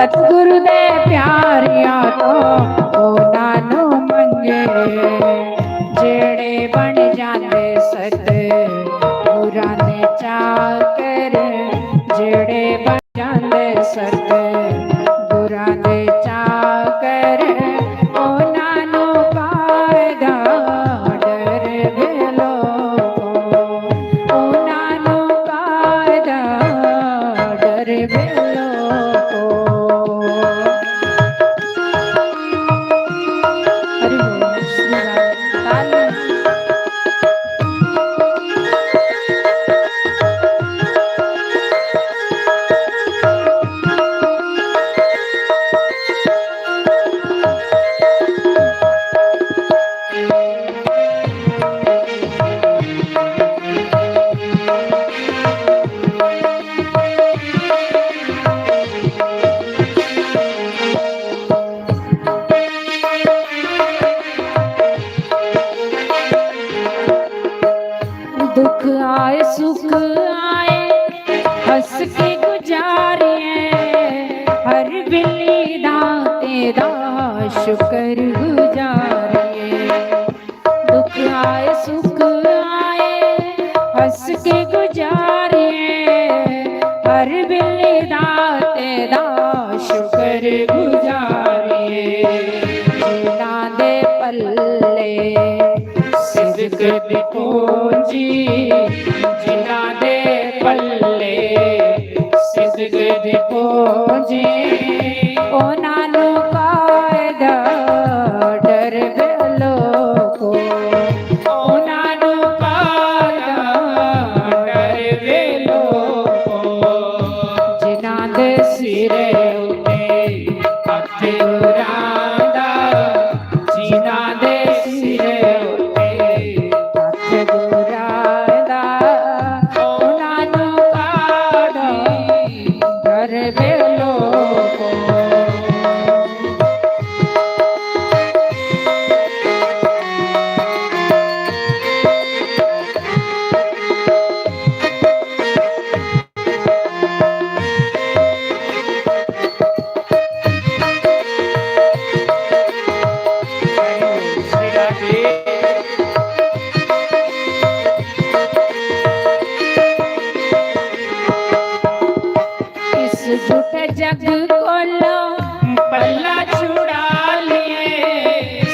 सतगुरु दे प्यारिया तो ਉਹਨਾਂ ਨੂੰ ਮੰਗੇ ਜਿਹੜੇ ਬਣ ਜਾਂਦੇ ਸਤਿਗੁਰਾਂ ਦੇ ਚਾਕਰ ਜਿਹੜੇ ਬਣ ਜਾਂਦੇ ਸਤਿਗੁਰਾਂ ਦੇ ਚਾਕਰ ਉਹਨਾਂ ਨੂੰ ਕਾਇਦਾ ਡਰ ਵੇ ਲੋਕੋ ਉਹਨਾਂ ਨੂੰ ਕਾਇਦਾ ਡਰ ਵੇ दुख आए सुख आए हंस के गुजारिए हर बिल्ली दा तेरा शुक्र गुजारिए दुख आए सुख आए हंस के गुजारिए हर बिल्ली दा तेरा शुक्र गुजारिए जिन्ना दे पल्ले सिद्क दी पूंजी जिन्ना दे पल्ले सिद्क दी पूंजी ਉਹਨਾਂ ਨੂੰ ਕਾਇਦਾ ਡਰ ਵੇ ਲੋਕੋ ਉਹਨਾਂ ਨੂੰ ਕਾਇਦਾ ਡਰ ਵੇ ਲੋਕੋ ਜਿਨ੍ਹਾਂ ਦੇ ਸਿਰੇ ਉੱਤੇ ਹੱਥ ਗੁਰਾਂ ਦਾ ਜਿਨ੍ਹਾਂ ਦੇ ਸਿਰੇ झूठे जग कोलो पल्ला छुड़ा लिए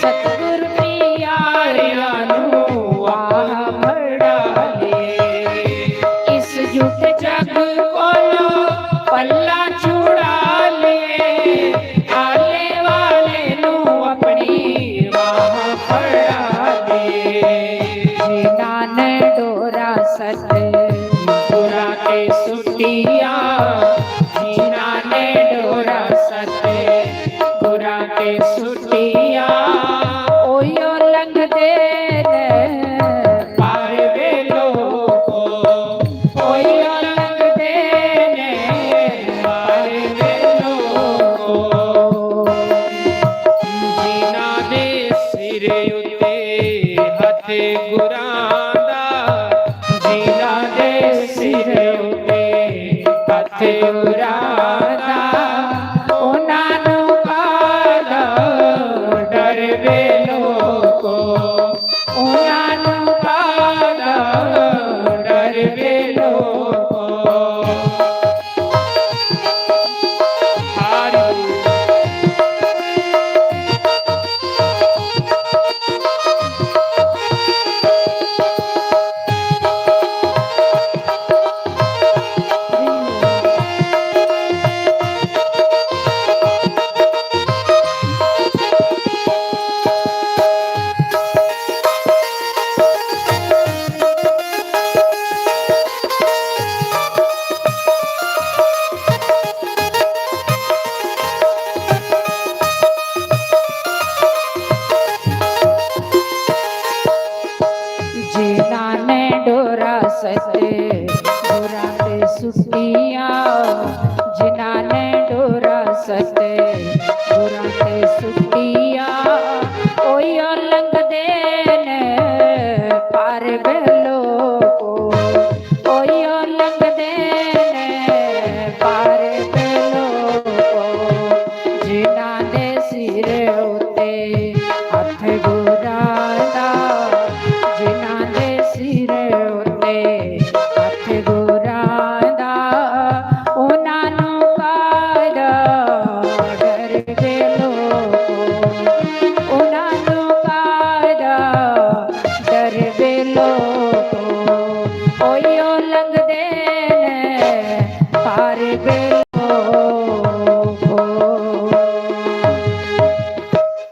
सतगुर प्यारियां नू आह मड़ा लिए इस झूठे जग कोलो पल्ला छुड़ा लिए आले वाले नू अपनी वाह फड़ा लिए जिन्ना ने डोरा सतगुरा के सुटिया डोरा सतगुरा के सुटिया ओयो लंघदे ने पार वे लोको ओयो लंघदे ने पार वे लोको जिन्ना दे सिरे उत्ते हथ गुरां दा जिन्ना दे सिरे उत्ते हथ गुरां सतगुरा ते सुटिया जिन्ना ने डोरा सतगुरा ते सुटिया ओयो लंघदे ने पार वे लोको ओयो लंघदे ने पार वे लोको प्यारे बेलो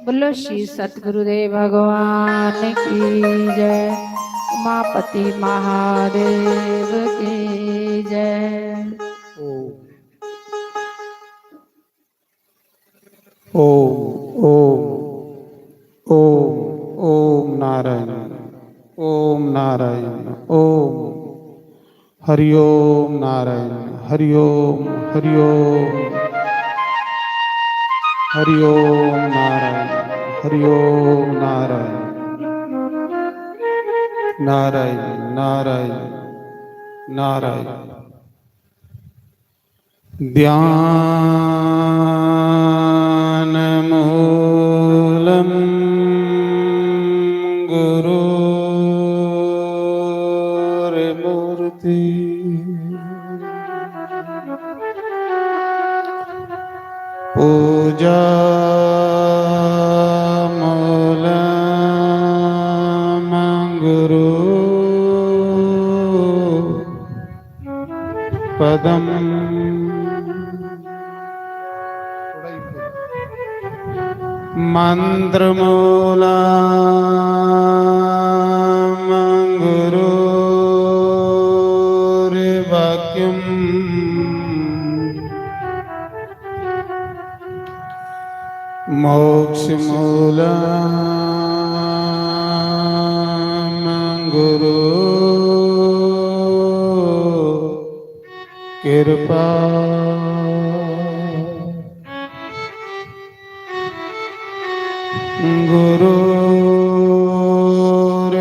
बोलो श्री सतगुरुदेव भगवान की जय। उमापति महादेव की जय। ओम ओम ओम ओम नारायण ओम नारायण ओम हरि ओम नारायण हरि ओम हरि ओम हरि ओम नारायण हरि ओम नारायण नारायण नारायण नारायण ध्यानमूलं गुरोर्मूर्ति पूजामूलं गुरुपदम् मन्त्रमूलं गुरोर्वाक्यम् मोक्षमूलं गुरु कृपा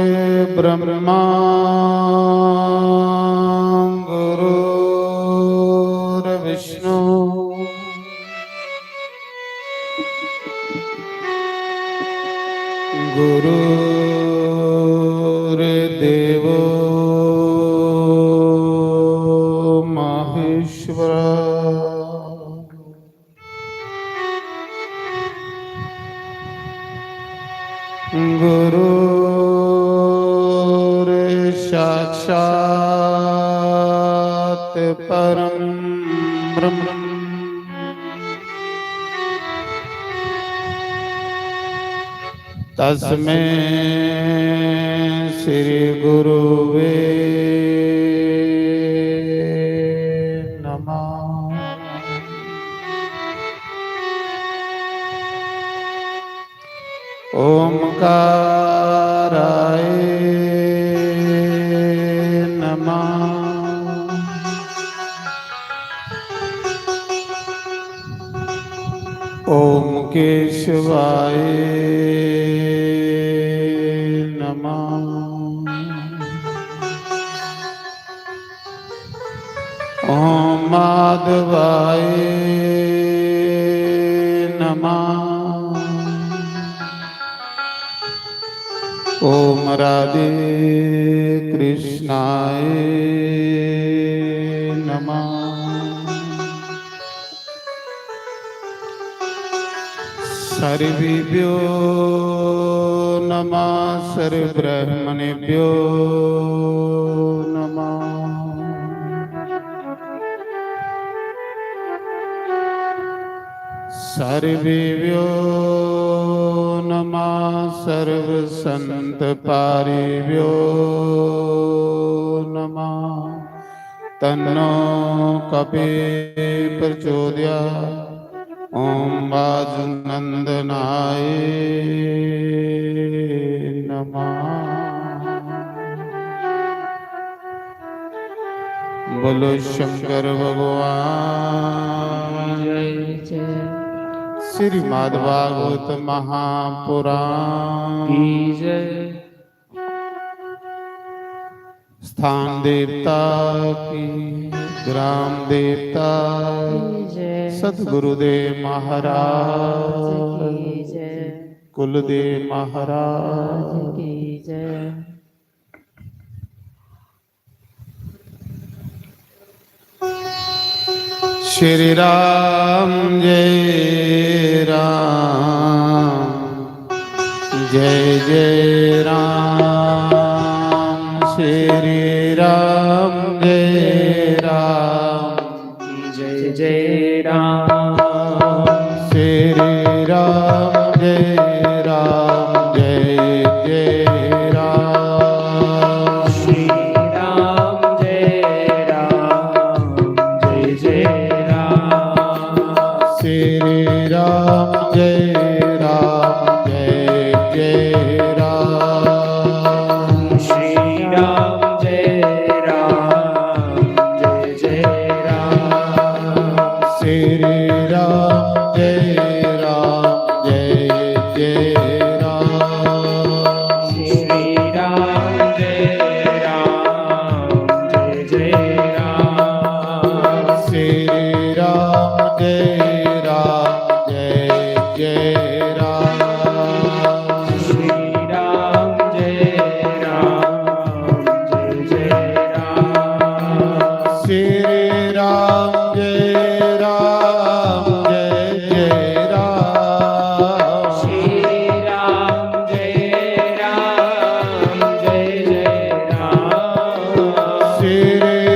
गुरुर्ब्रह्मा गुरुर्विष्णु गुरुर्देवो महेश्वरा गुरुर्साक्षात् परं ब्रह्म तस्मै श्री गुरुवे नमः। ओंकाराय नमः। ओम केशवाय नमः। ओम माधवाय नमः। ओम राधे कृष्णाय नमः। सर्वेभ्यो नमः सर्वब्रह्मणेभ्यो नमः। सर्वेभ्यो नमः सर्वसंतपारेभ्यो नमः। तन्नो कपिः प्रचोदयात्। ओम वाजुनंदनाय नमः। बोलो शंकर भगवान जय। श्रीमद् भागवत महापुराण की जय। स्थान देवता की ग्राम देवता सतगुरुदेव महाराज की जय। कुलदेव महाराज की जय। श्री राम जय राम जय जय राम। श्री राम जय राम राम जय राम जय जय राम श्री राम जय राम जय जय राम श्री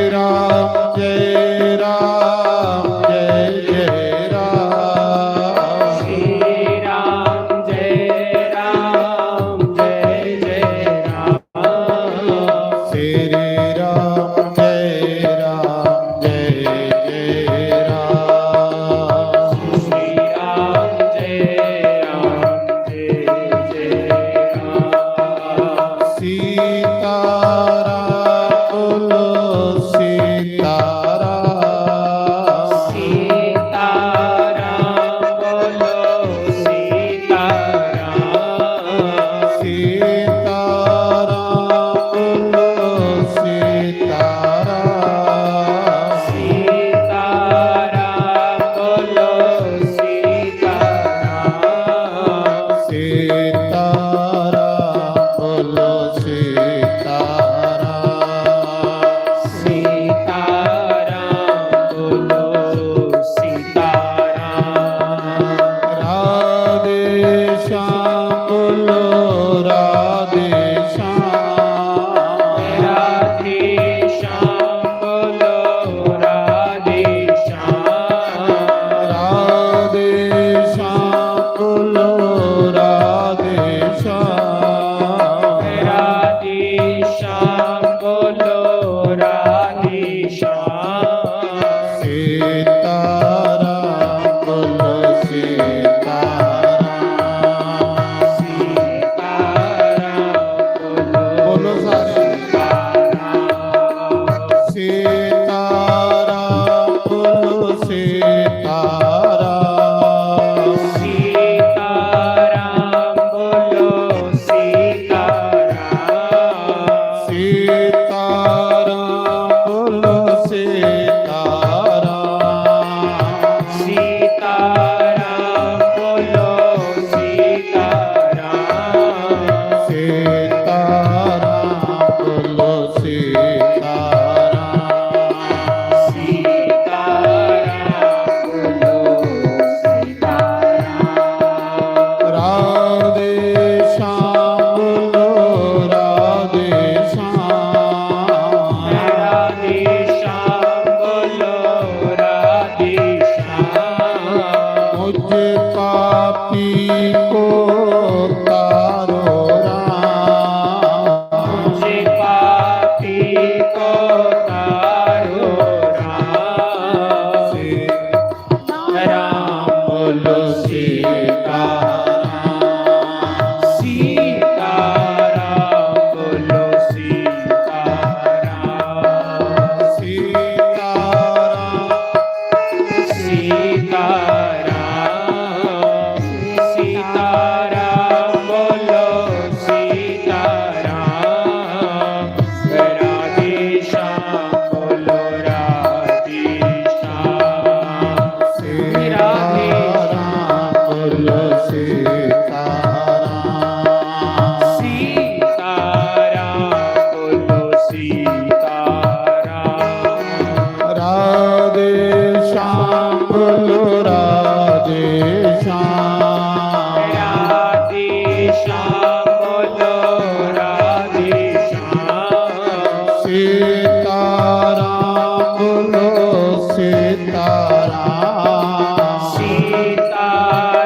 राम जय राम जय जय राम श्री राम जय राम जय जय राम श्री राम जय राम जय जय राम श्री राम जय राम जय जय राम सीता राम बोलो सीता राम सीता राम बोलो सीता राम सीता राम बोलो सीता राम सीता राम बोलो सीता राम सीता राम बोलो सीता राम सीता राम बोलो सीता राम राधे श्याम बोलो राधे श्याम राधे श्याम बोलो राधे श्याम राधे श्याम बोलो राधे श्याम राधे श्याम बोलो राधे श्याम सीता राम बोलो सीता राम सीता राम बोलो सारे सीता राम बोलो सीता राम सीता राम बोलो सीता राम सीता राम बोलो सीता राम सीता राम बोलो सीता राम सीता राम बोलो सीता राम सीता राम बोलो सीता राम राधे श्याम बोलो राधे श्याम राधे श्याम बोलो राधे श्याम मुझ पापी को तारो राम मुझे पापी को तारो राम राम बोलो सीता सीता राम बोलो सीता राम सीता राम सीता राम सीता राम बोलो सीता राम राधे श्याम बोलो राधे श्याम सीता राम बोलो सीता राम सीता राम बोलो सीता राम राधे श्याम बोलो राधे श्याम राधे श्याम बोलो राधे श्याम सीता राम बोलो सीता राम सीता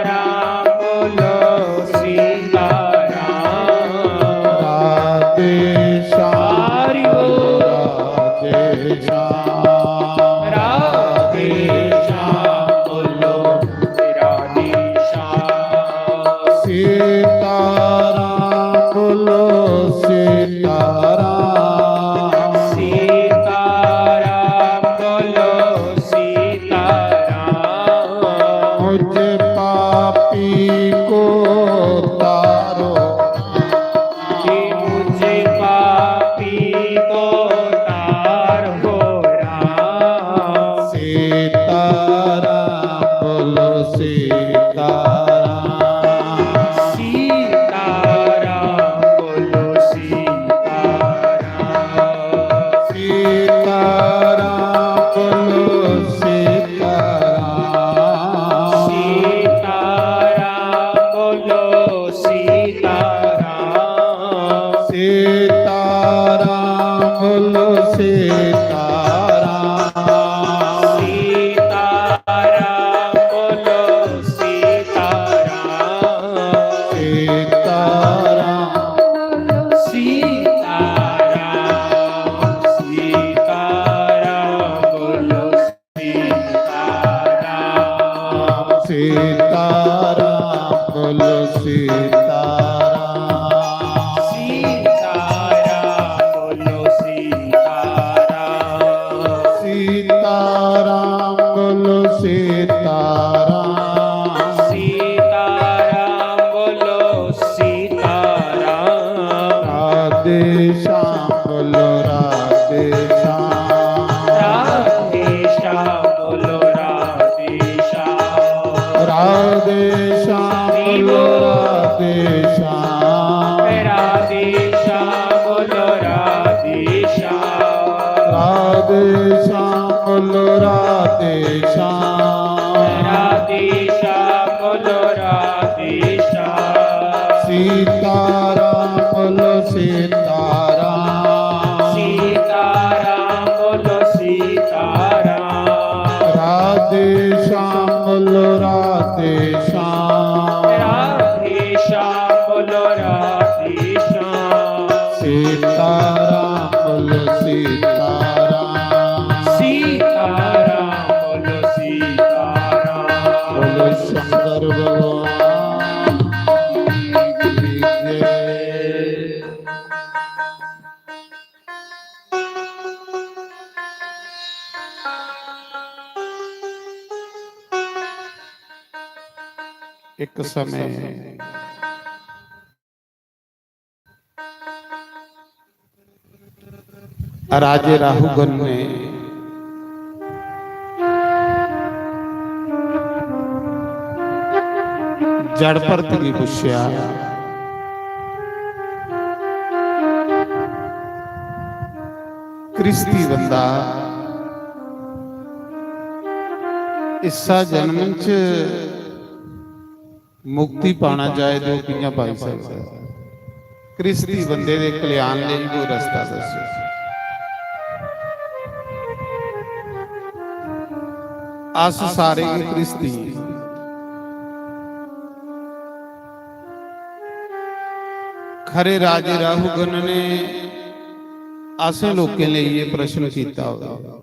राम बोलो सीता राम राधे श्याम हरि बोल राधे श्याम राधे श्याम बोलो राधे श्याम सीता राम बोलो सीता राम सीता राम बोलो सीता सीताराम बोलो सीताराम सीताराम बोलो सीताराम सीताराम बोलो सीताराम सीताराम बोलो सीताराम राधे श्याम बोलो राधे श्याम राधे श्याम बोलो राधे श्याम राधे श्याम बोलो राधे श्याम राधे श्याम बोलो राधे श्याम राधे श्याम बोलो राधे श्याम राधे श्याम बोलो राधे श्याम सीताराम बोलो सीताराम सीताराम बोलो सीताराम राधे श्याम बोलो राधे श्याम राधे श्याम बोलो राधे श्याम सीताराम बोलो सीताराम सीताराम बोलो सीताराम बोलो शंकर भगवान की जय। ਇੱਕ ਸਮੇਂ ਰਾਜੇ ਰਾਹੁਗਨ ਨੇ ਜੜ ਭਰਤ ਕੀ ਪੁੱਛਿਆ ਕ੍ਰਿਸਤੀ ਬੰਦਾ ਇਸਾ ਜਨਮ ਚ ਮੁਕਤੀ ਪਾਣਾ ਚਾਹੇ ਜੋ ਕਿੰਨਾ ਪਾਈ ਸਕਦਾ ਕ੍ਰਿਸਤੀ ਬੰਦੇ ਦੇ ਕਲਿਆਣ ਲਈ ਕੋਈ ਰਸਤਾ ਦੱਸੋ ਅਸ ਸਾਰੇ ਕ੍ਰਿਸਤੀ ਖਰੇ ਰਾਜੇ ਰਾਹੁਗਨ ਨੇ ਆਸੇ ਲੋਕਾਂ ਲਈ ਇਹ ਪ੍ਰਸ਼ਨ ਕੀਤਾ ਹੋਵੇ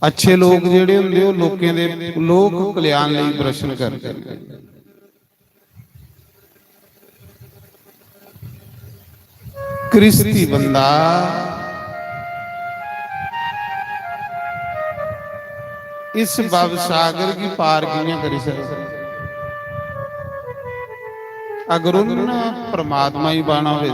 ਅੱਛੇ ਲੋਕ ਜਿਹੜੇ ਹੁੰਦੇ ਉਹ ਲੋਕਾਂ ਦੇ ਲੋਕ ਕਲਿਆਣ ਲਈ ਪ੍ਰਸ਼ਨ ਕਰਦੇ ਨੇ ਕ੍ਰਿਸਤੀ ਬੰਦਾ इस भव सागर की पार कियां करी सकता अगर उन्होंने परमात्मा ही बाना हो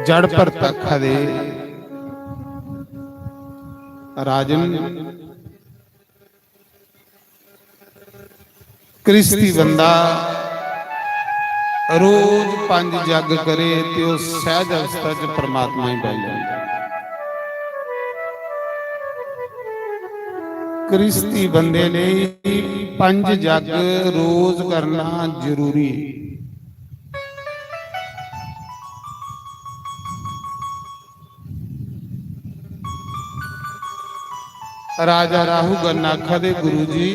जड़ पर तखा दे राजन क्रिस्ती बंदा रोज 5 जग करे ते उस सहज अवस्था च परमात्मा ही बन जाता क्रिस्ती बंदे ने 5 जग रोज करना जरूरी राजा राहुगन आखा दे गुरु जी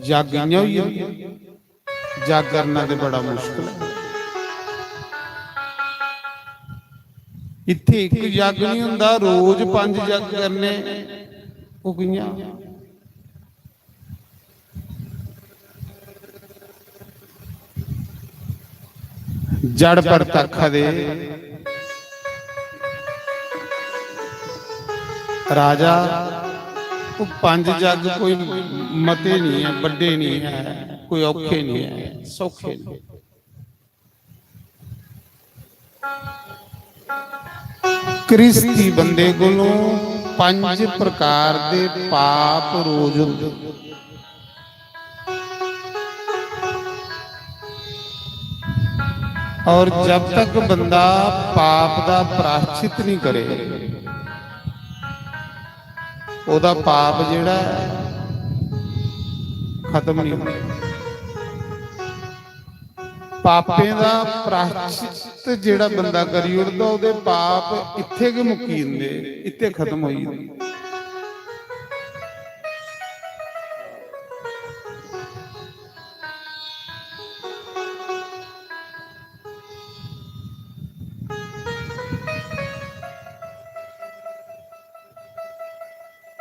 जागियां हुई जग करना तो बड़ा मुश्किल है इत्थे एक जग नहीं हुंदा रोज 5 जग करने वो कियां जड़ पर तखा दे राजा वो 5 जग कोई मते नहीं है बड़े नहीं है कोई औखे नहीं है सौखे नहीं क्रिस्ती बंदे कोलों 5 प्रकार दे पाप रोज हुंदे और जब तक बंदा पाप दा प्रायश्चित नहीं करे ओदा पाप जिहड़ा खत्म नहीं होता पापे दा प्रायश्चित जिहड़ा बंदा करी उड़दा ओदे पाप इत्थे के मुक्की जंदे इत्थे खत्म होई जंदे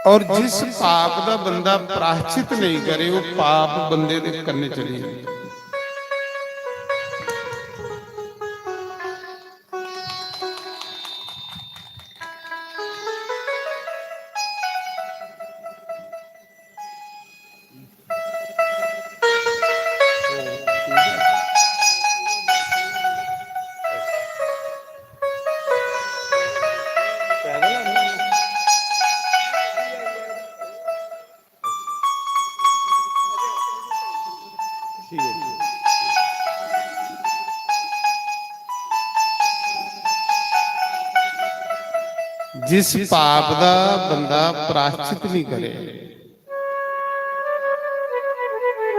ਔਰ ਜਿਸ ਪਾਪ ਦਾ ਬੰਦਾ ਪ੍ਰਾਸ਼ਚਿਤ ਨਹੀਂ ਕਰੇ ਉਹ ਪਾਪ ਬੰਦੇ ਦੇ ਕੰਨੇ ਚਲੇ ਜਾਂਦੇ। जिस पाप का बंदा प्राश्चित नहीं करे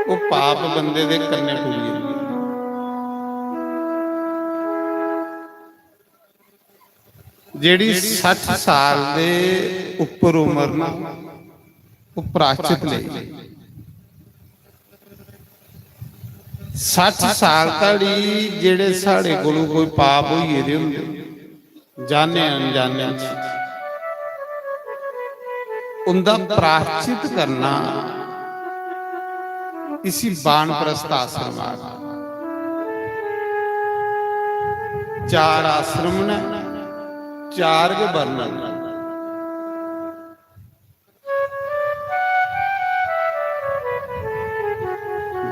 वो पाप बंदे दे कन्ने पुजी। जेड़ी 60 साल दे उपर उम्र ना वो प्राश्चित ले 60 साल तड़ी जेड़े साढ़े कोलों कोई पाप होइए दे हुंदे जाने अनजाने उनका प्राश्चित करना इसी बानप्रस्थ आश्रम आ। 4 आश्रम ने 4 के वर्णन।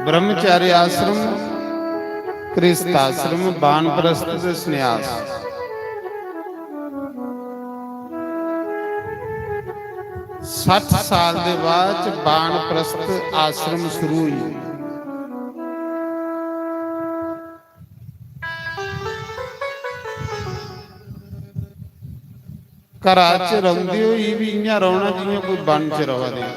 ब्रह्मचार्य आश्रम, गृहस्थ आश्रम, बानप्रस्थ संन्यास। सठ साल के बाद बानप्रस्थ आश्रम शुरू हुई। घर च रौंदे होई भी इयां रौना जिवें कोई बन च रवा दे।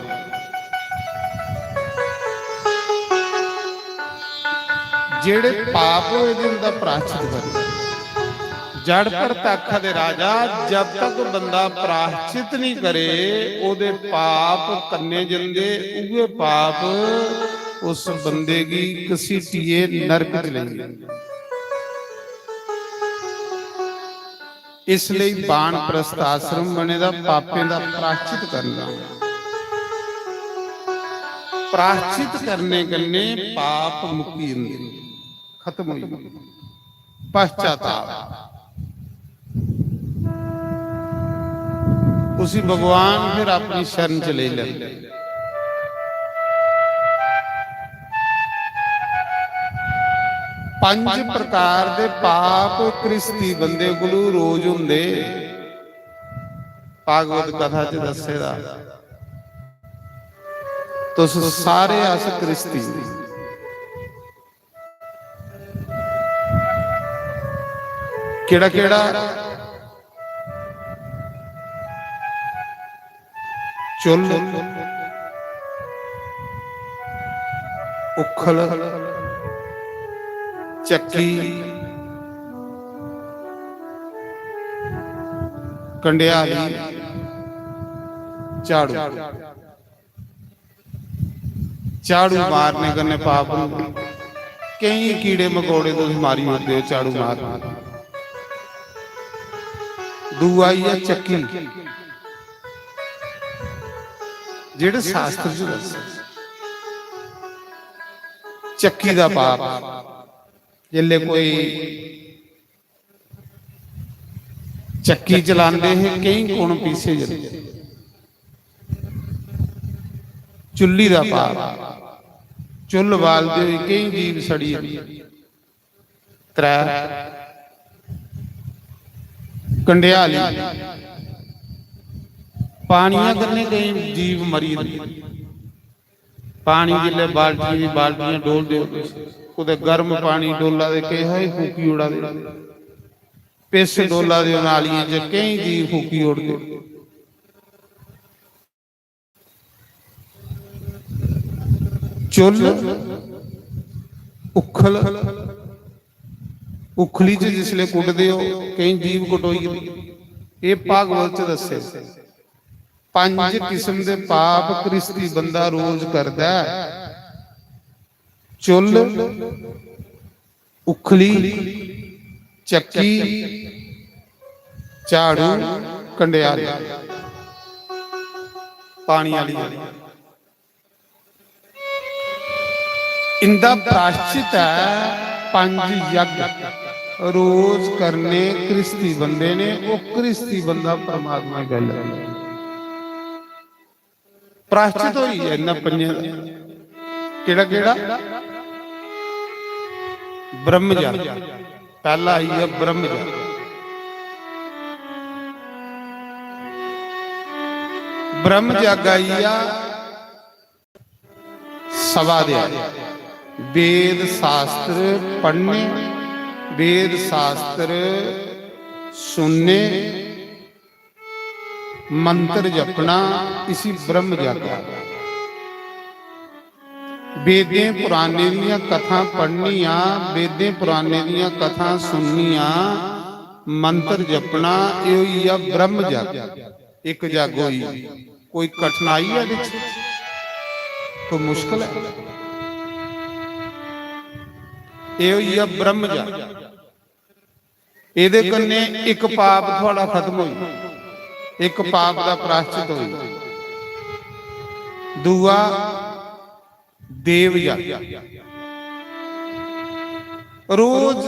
जेड़े पाप होए दे उनदा प्राश्चित करना। जड़ प्रत्यक्ष दे राजा जब तक बंदा प्राश्चित नहीं करे ओदे पाप कन्ने जंदे। उहे पाप उस बंदे की घसीटिए नरक च लेंदे। इसलिए बानप्रस्थ आश्रम बने दा पापें दा प्राश्चित करना। प्राश्चित करने कन्ने पाप मुक्ति जंदे, खत्म हो जांदे। पश्चाताप उसी भगवान फिर अपनी शरण च ले लेंदे। पंज प्रकार दे पाप कृष्टी बंदे कोलू रोज हुंदे। भागवत कथा च दस्सेदा तुस सारे अस कृष्टी केड़ा केड़ा चुल, उखल, चक्की, कंडियाली, झाड़ू। झाड़ू मारने कन्ने पाप होंदे। कई कीड़े मकोड़े तो मारी होते हो झाड़ू मार। दूआ है चक्की, जेड़े शास्त्र च दस्से चक्की दा पाप। जिल्ले कोई चक्की चलाते हैं कई गुण पीछे जाते। चुल्ली दा पाप, चुल बालते हुए कई जीव सड़ी। 3 कंडियाली, पानियां करने कई जीव मरी। पानी जिले बाल्टियां डोल दे कुते गर्म पानी डोला दे के है फूकी उड़ा दे। पिस डोला दे नालियां च कई जीव फूकी उड़ दे। चुल, उखल, उखली च जिसले कुटदे हो कई जीव कटोई। ये भागवत च दस्से 5 किस्म दे पाप कृष्टी बंदा रोज करदा है। चुल, उखली, चक्की, झाड़ू, कंडियाली। ਪਾਣੀ ਵਾਲੀ इंदा प्राश्चित है 5 यज्ञ रोज करने क्रिस्ती बंदे ने, वो क्रिस्ती बंदा परमात्मा गल प्राश्चित होई है इन्हां पंजां दा। केड़ा केड़ा? ब्रह्मजग पहला आई है ब्रह्मजग। ब्रह्मजग आई आ सवा दिया वेद शास्त्र पढ़ने, वेद शास्त्र सुनने, मंत्र जपना, इसी ब्रह्म जागा। वेदें पुराने दियां कथा पढ़निया, वेदें पुराने दियां कथा सुननिया, मंत्र जपना, ये ब्रह्म जागा। एक जागो ही कोई कठिनाई है, कोई मुश्किल है? ये ब्रह्म जग। ਇਹਦੇ ਕੰਨੇ ਇੱਕ ਪਾਪ ਤੁਹਾਡਾ ਖਤਮ ਹੋਈ, ਇੱਕ ਪਾਪ ਦਾ ਪ੍ਰਾਸ਼ਚਿਤ ਹੋਈ। ਦੂਆ ਦੇਵ ਜਗ, ਰੋਜ਼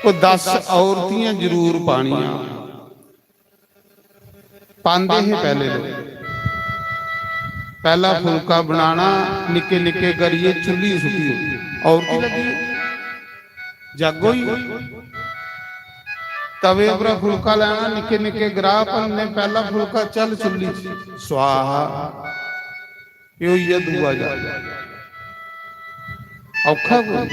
ਉਹ 10 ਔਰਤੀਆਂ ਜ਼ਰੂਰ ਪਾਣੀਆਂ ਪਾਉਂਦੇ ਹੀ ਪਹਿਲੇ ਲੋਕ। पहला फुलका बनाना, निके निके करिए चुल्ली सुखी और की लगी जागो ही तवे पर फुलका लेना, निके निके ग्राह पन्ने, पहला फुलका चल चुल्ली स्वाहा। यो ये दुआ जा औखा कोई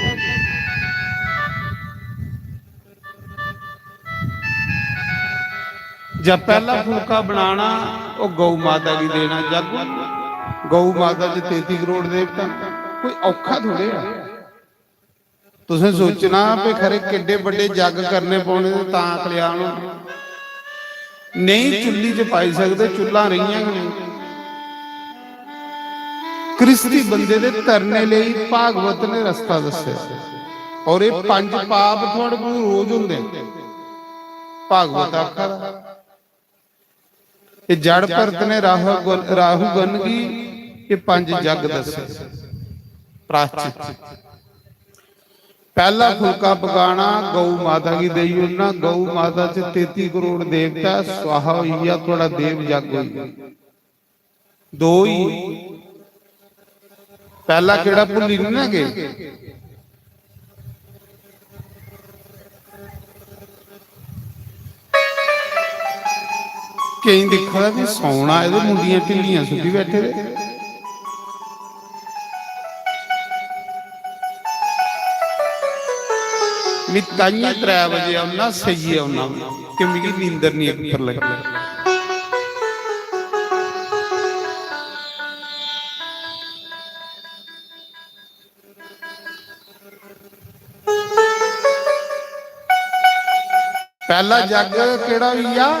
जब पहला फुलका बनाना वो गौ माता की देना। जागो गौ माता च 33 करोड़ देवता, कोई औखा थोड़े आ। तुसें सोचना भी खरे किड्डे बड़े जग करने पौने तां कल्याण नहीं चुल्ली च पाई सकते, चुल्ला रही नहीं। क्रिस्ती बंदे दे तरने लई भागवत ने रस्ता दस्या, और ये 5 पाप थोड़े कोल रोज हुंदे। भागवत आखा ये जड़ भरत ने राहु गन की ये 5 जग दसे प्राश्चित। पहला फुलका पकाना गौ माता की देई उन्ना, गौ माता च 33 करोड़ देवता, स्वाहा होइया थोड़ा देव जग होई। दो ही पहला केड़ा भुल्ली नहीं ना गए? कई देखा भी सौना ये मुंडियां ढिलियां सुधी बैठे रहे। मैं 3 बजे आना सही आना कि मेरी नींदर नहीं अक्कर लगी। पहला जग केड़ा हुई आ?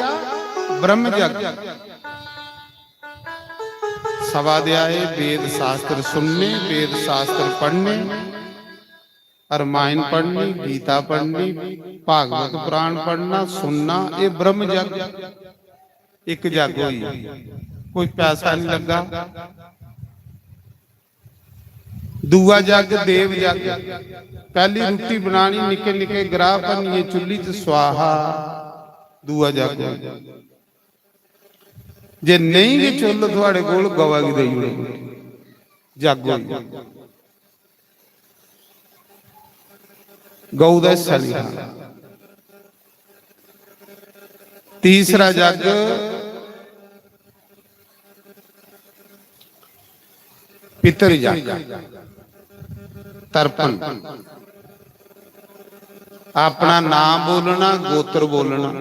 ब्रह्म जग। सवा दियाए वेद शास्त्र सुनने, वेद शास्त्र पढ़ने, रामायण पढ़नी, गीता पढ़नी, भागवत पुराण पढ़ना सुनना, ये ब्रह्म जग। एक जग हुई, कोई पैसा नहीं लगा। दूआ जग देव जग। पहली रोटी बनानी, निके निके ग्राह भरनी चुल्ली च स्वाहा। दूआ जग जे नहीं भी चुल थोड़े कोल गवा की देई जग गौ का हिस्सा नहीं खाना। तीसरा जग पितर जग, तरपन। अपना नाम बोलना, गोत्र बोलना,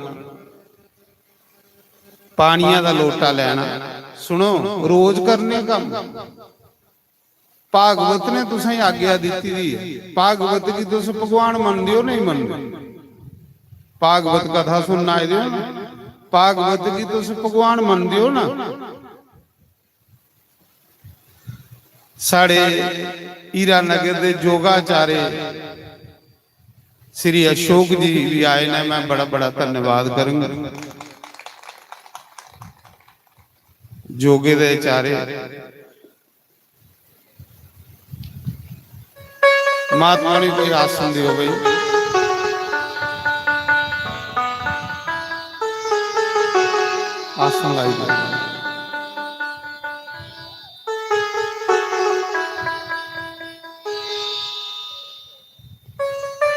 पानिया का लोटा लेना। सुनो रोज करने का भागवत ने तुसें आज्ञा दी थी। भागवत की तुस भगवान मनदे हो नहीं मनदे? भागवत कथा सुनना आए हो ना, भागवत की तुस भगवान मनदे हो ना? साढ़े हीरा नगर के जोगाचार्य श्री अशोक जी भी आए ने, मैं बड़ा बड़ा धन्यवाद करूंगा। ਜੋਗੇ ਦੇ ਚਾਰੇ ਮਹਾਤਮਾ ਨੇ ਕੋਈ ਆਸਨ ਦਿਓ ਬਈ। ਆਸਨ ਲਾਈ ਦਿਓ।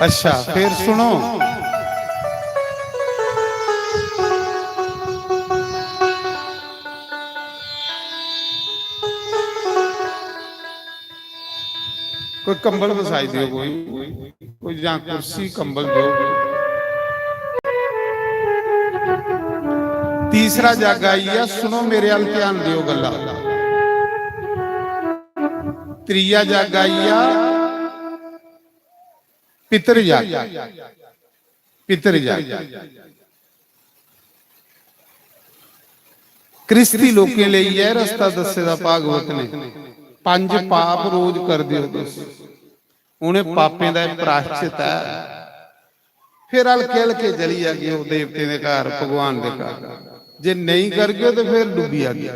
अच्छा फिर सुनो, कोई कंबल वसाई दियो, कोई या कुर्सी कंबल दो। तीसरा जग आई है, सुनो मेरे अल ध्यान दियो गल्ला। त्रीया जग आई है पितर जग। पितर जग क्रिस्ती लोकें ਲਈ ਇਹ ਰਸਤਾ ਦੱਸੇ ਦਾ ਭਾਗਵਤ ਨੇ। 5 ਪਾਪ ਰੋਜ਼ ਕਰਦੇ ਹੋ ਤੁਸੀਂ, ਉਹਨੇ ਪਾਪੇ ਦਾ ਪ੍ਰਾਸ਼ਚਿਤ ਹੈ। ਫਿਰ ਹਲਕੇ ਚਲੀ ਆ ਗਈ ਉਹ ਦੇਵਤੇ ਦੇ ਘਰ, ਭਗਵਾਨ ਦੇ ਘਰ। ਜੇ ਨਹੀਂ ਕਰਗੇ ਤੇ ਫਿਰ ਡੁੱਬੀ ਆ ਗਈ।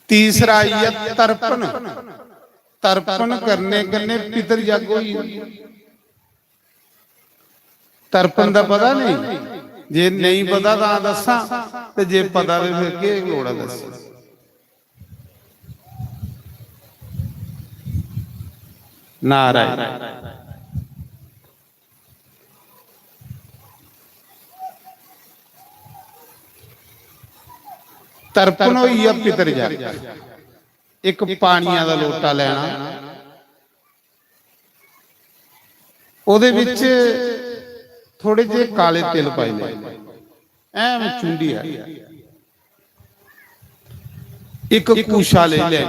तीसरा आई है तर्पण। तर्पण करने कन्ने पितर जग होई। तर्पण दा पता नहीं, जे नहीं पता तां दस्सां, ते जे पता वे फिर के लोड़ है दस्सां। नारायण तर्पण होई है पितर जग। एक पानिया का लोटा लेना, ਉਹਦੇ ਵਿੱਚ थोड़े जे काले तिल पाए ने, ਐਵੇਂ ਚੁੰਡੀ है। एक कूशा ले लें,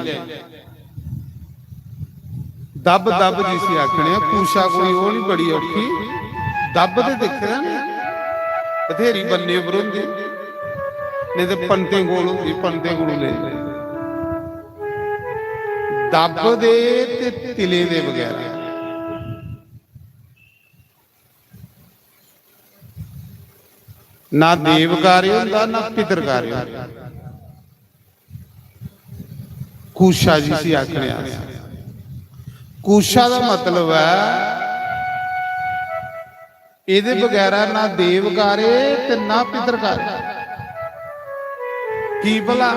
दब दब जिसे आखने कूशा, कोई वो नहीं बड़ी औखी। दब तो दिख रहा ना, बथेरी बन्ने बरुंदी, नहीं तो पंते कोल होंदी, पंते कोल ले दब दे ते तिले दे वगैरह। ना देव कार्य होंदा, ना पितर कार्य होंदा। कूशा जिसे आखने कूशा का मतलब है ਇਹਦੇ ਬਗੈਰਾ ਨਾ ਦੇਵ ਕਾਰੇ ਤੇ ਨਾ ਪਿਤਰ ਕਾਰੇ। ਕੀ ਭਲਾ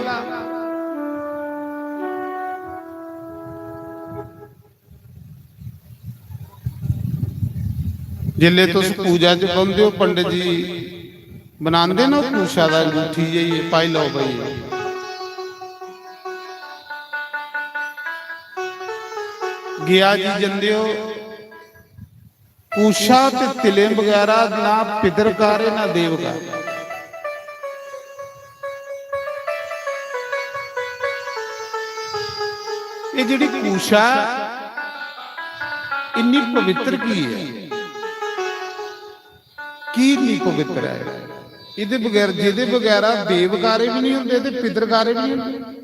ਜਿੱਲੇ ਤੁਸੀਂ ਪੂਜਾ ਚ ਪਾਉਂਦੇ ਹੋ, ਪੰਡਿਤ ਜੀ ਬਣਾਉਂਦੇ ਨਾ ਕੂਸ਼ਾ ਦਾ ਅੰਗੂਠੀ ਜਿਹੀ, ਪਾਈ ਲਓ ਬਈ। ਗਿਆ ਜੀ ਜਾਂਦੇ ਹੋ, कूशा ते तिले वगैरह ना पितर कार्य ना देव कार्य। ये जिहड़ी कूशा इन्नी पवित्र की है, की इन्नी पवित्र है। इहदे बगैर जिहदे वगैरह देव कार्य भी नहीं होंदे ते पितर कार्य भी नहीं होंदे।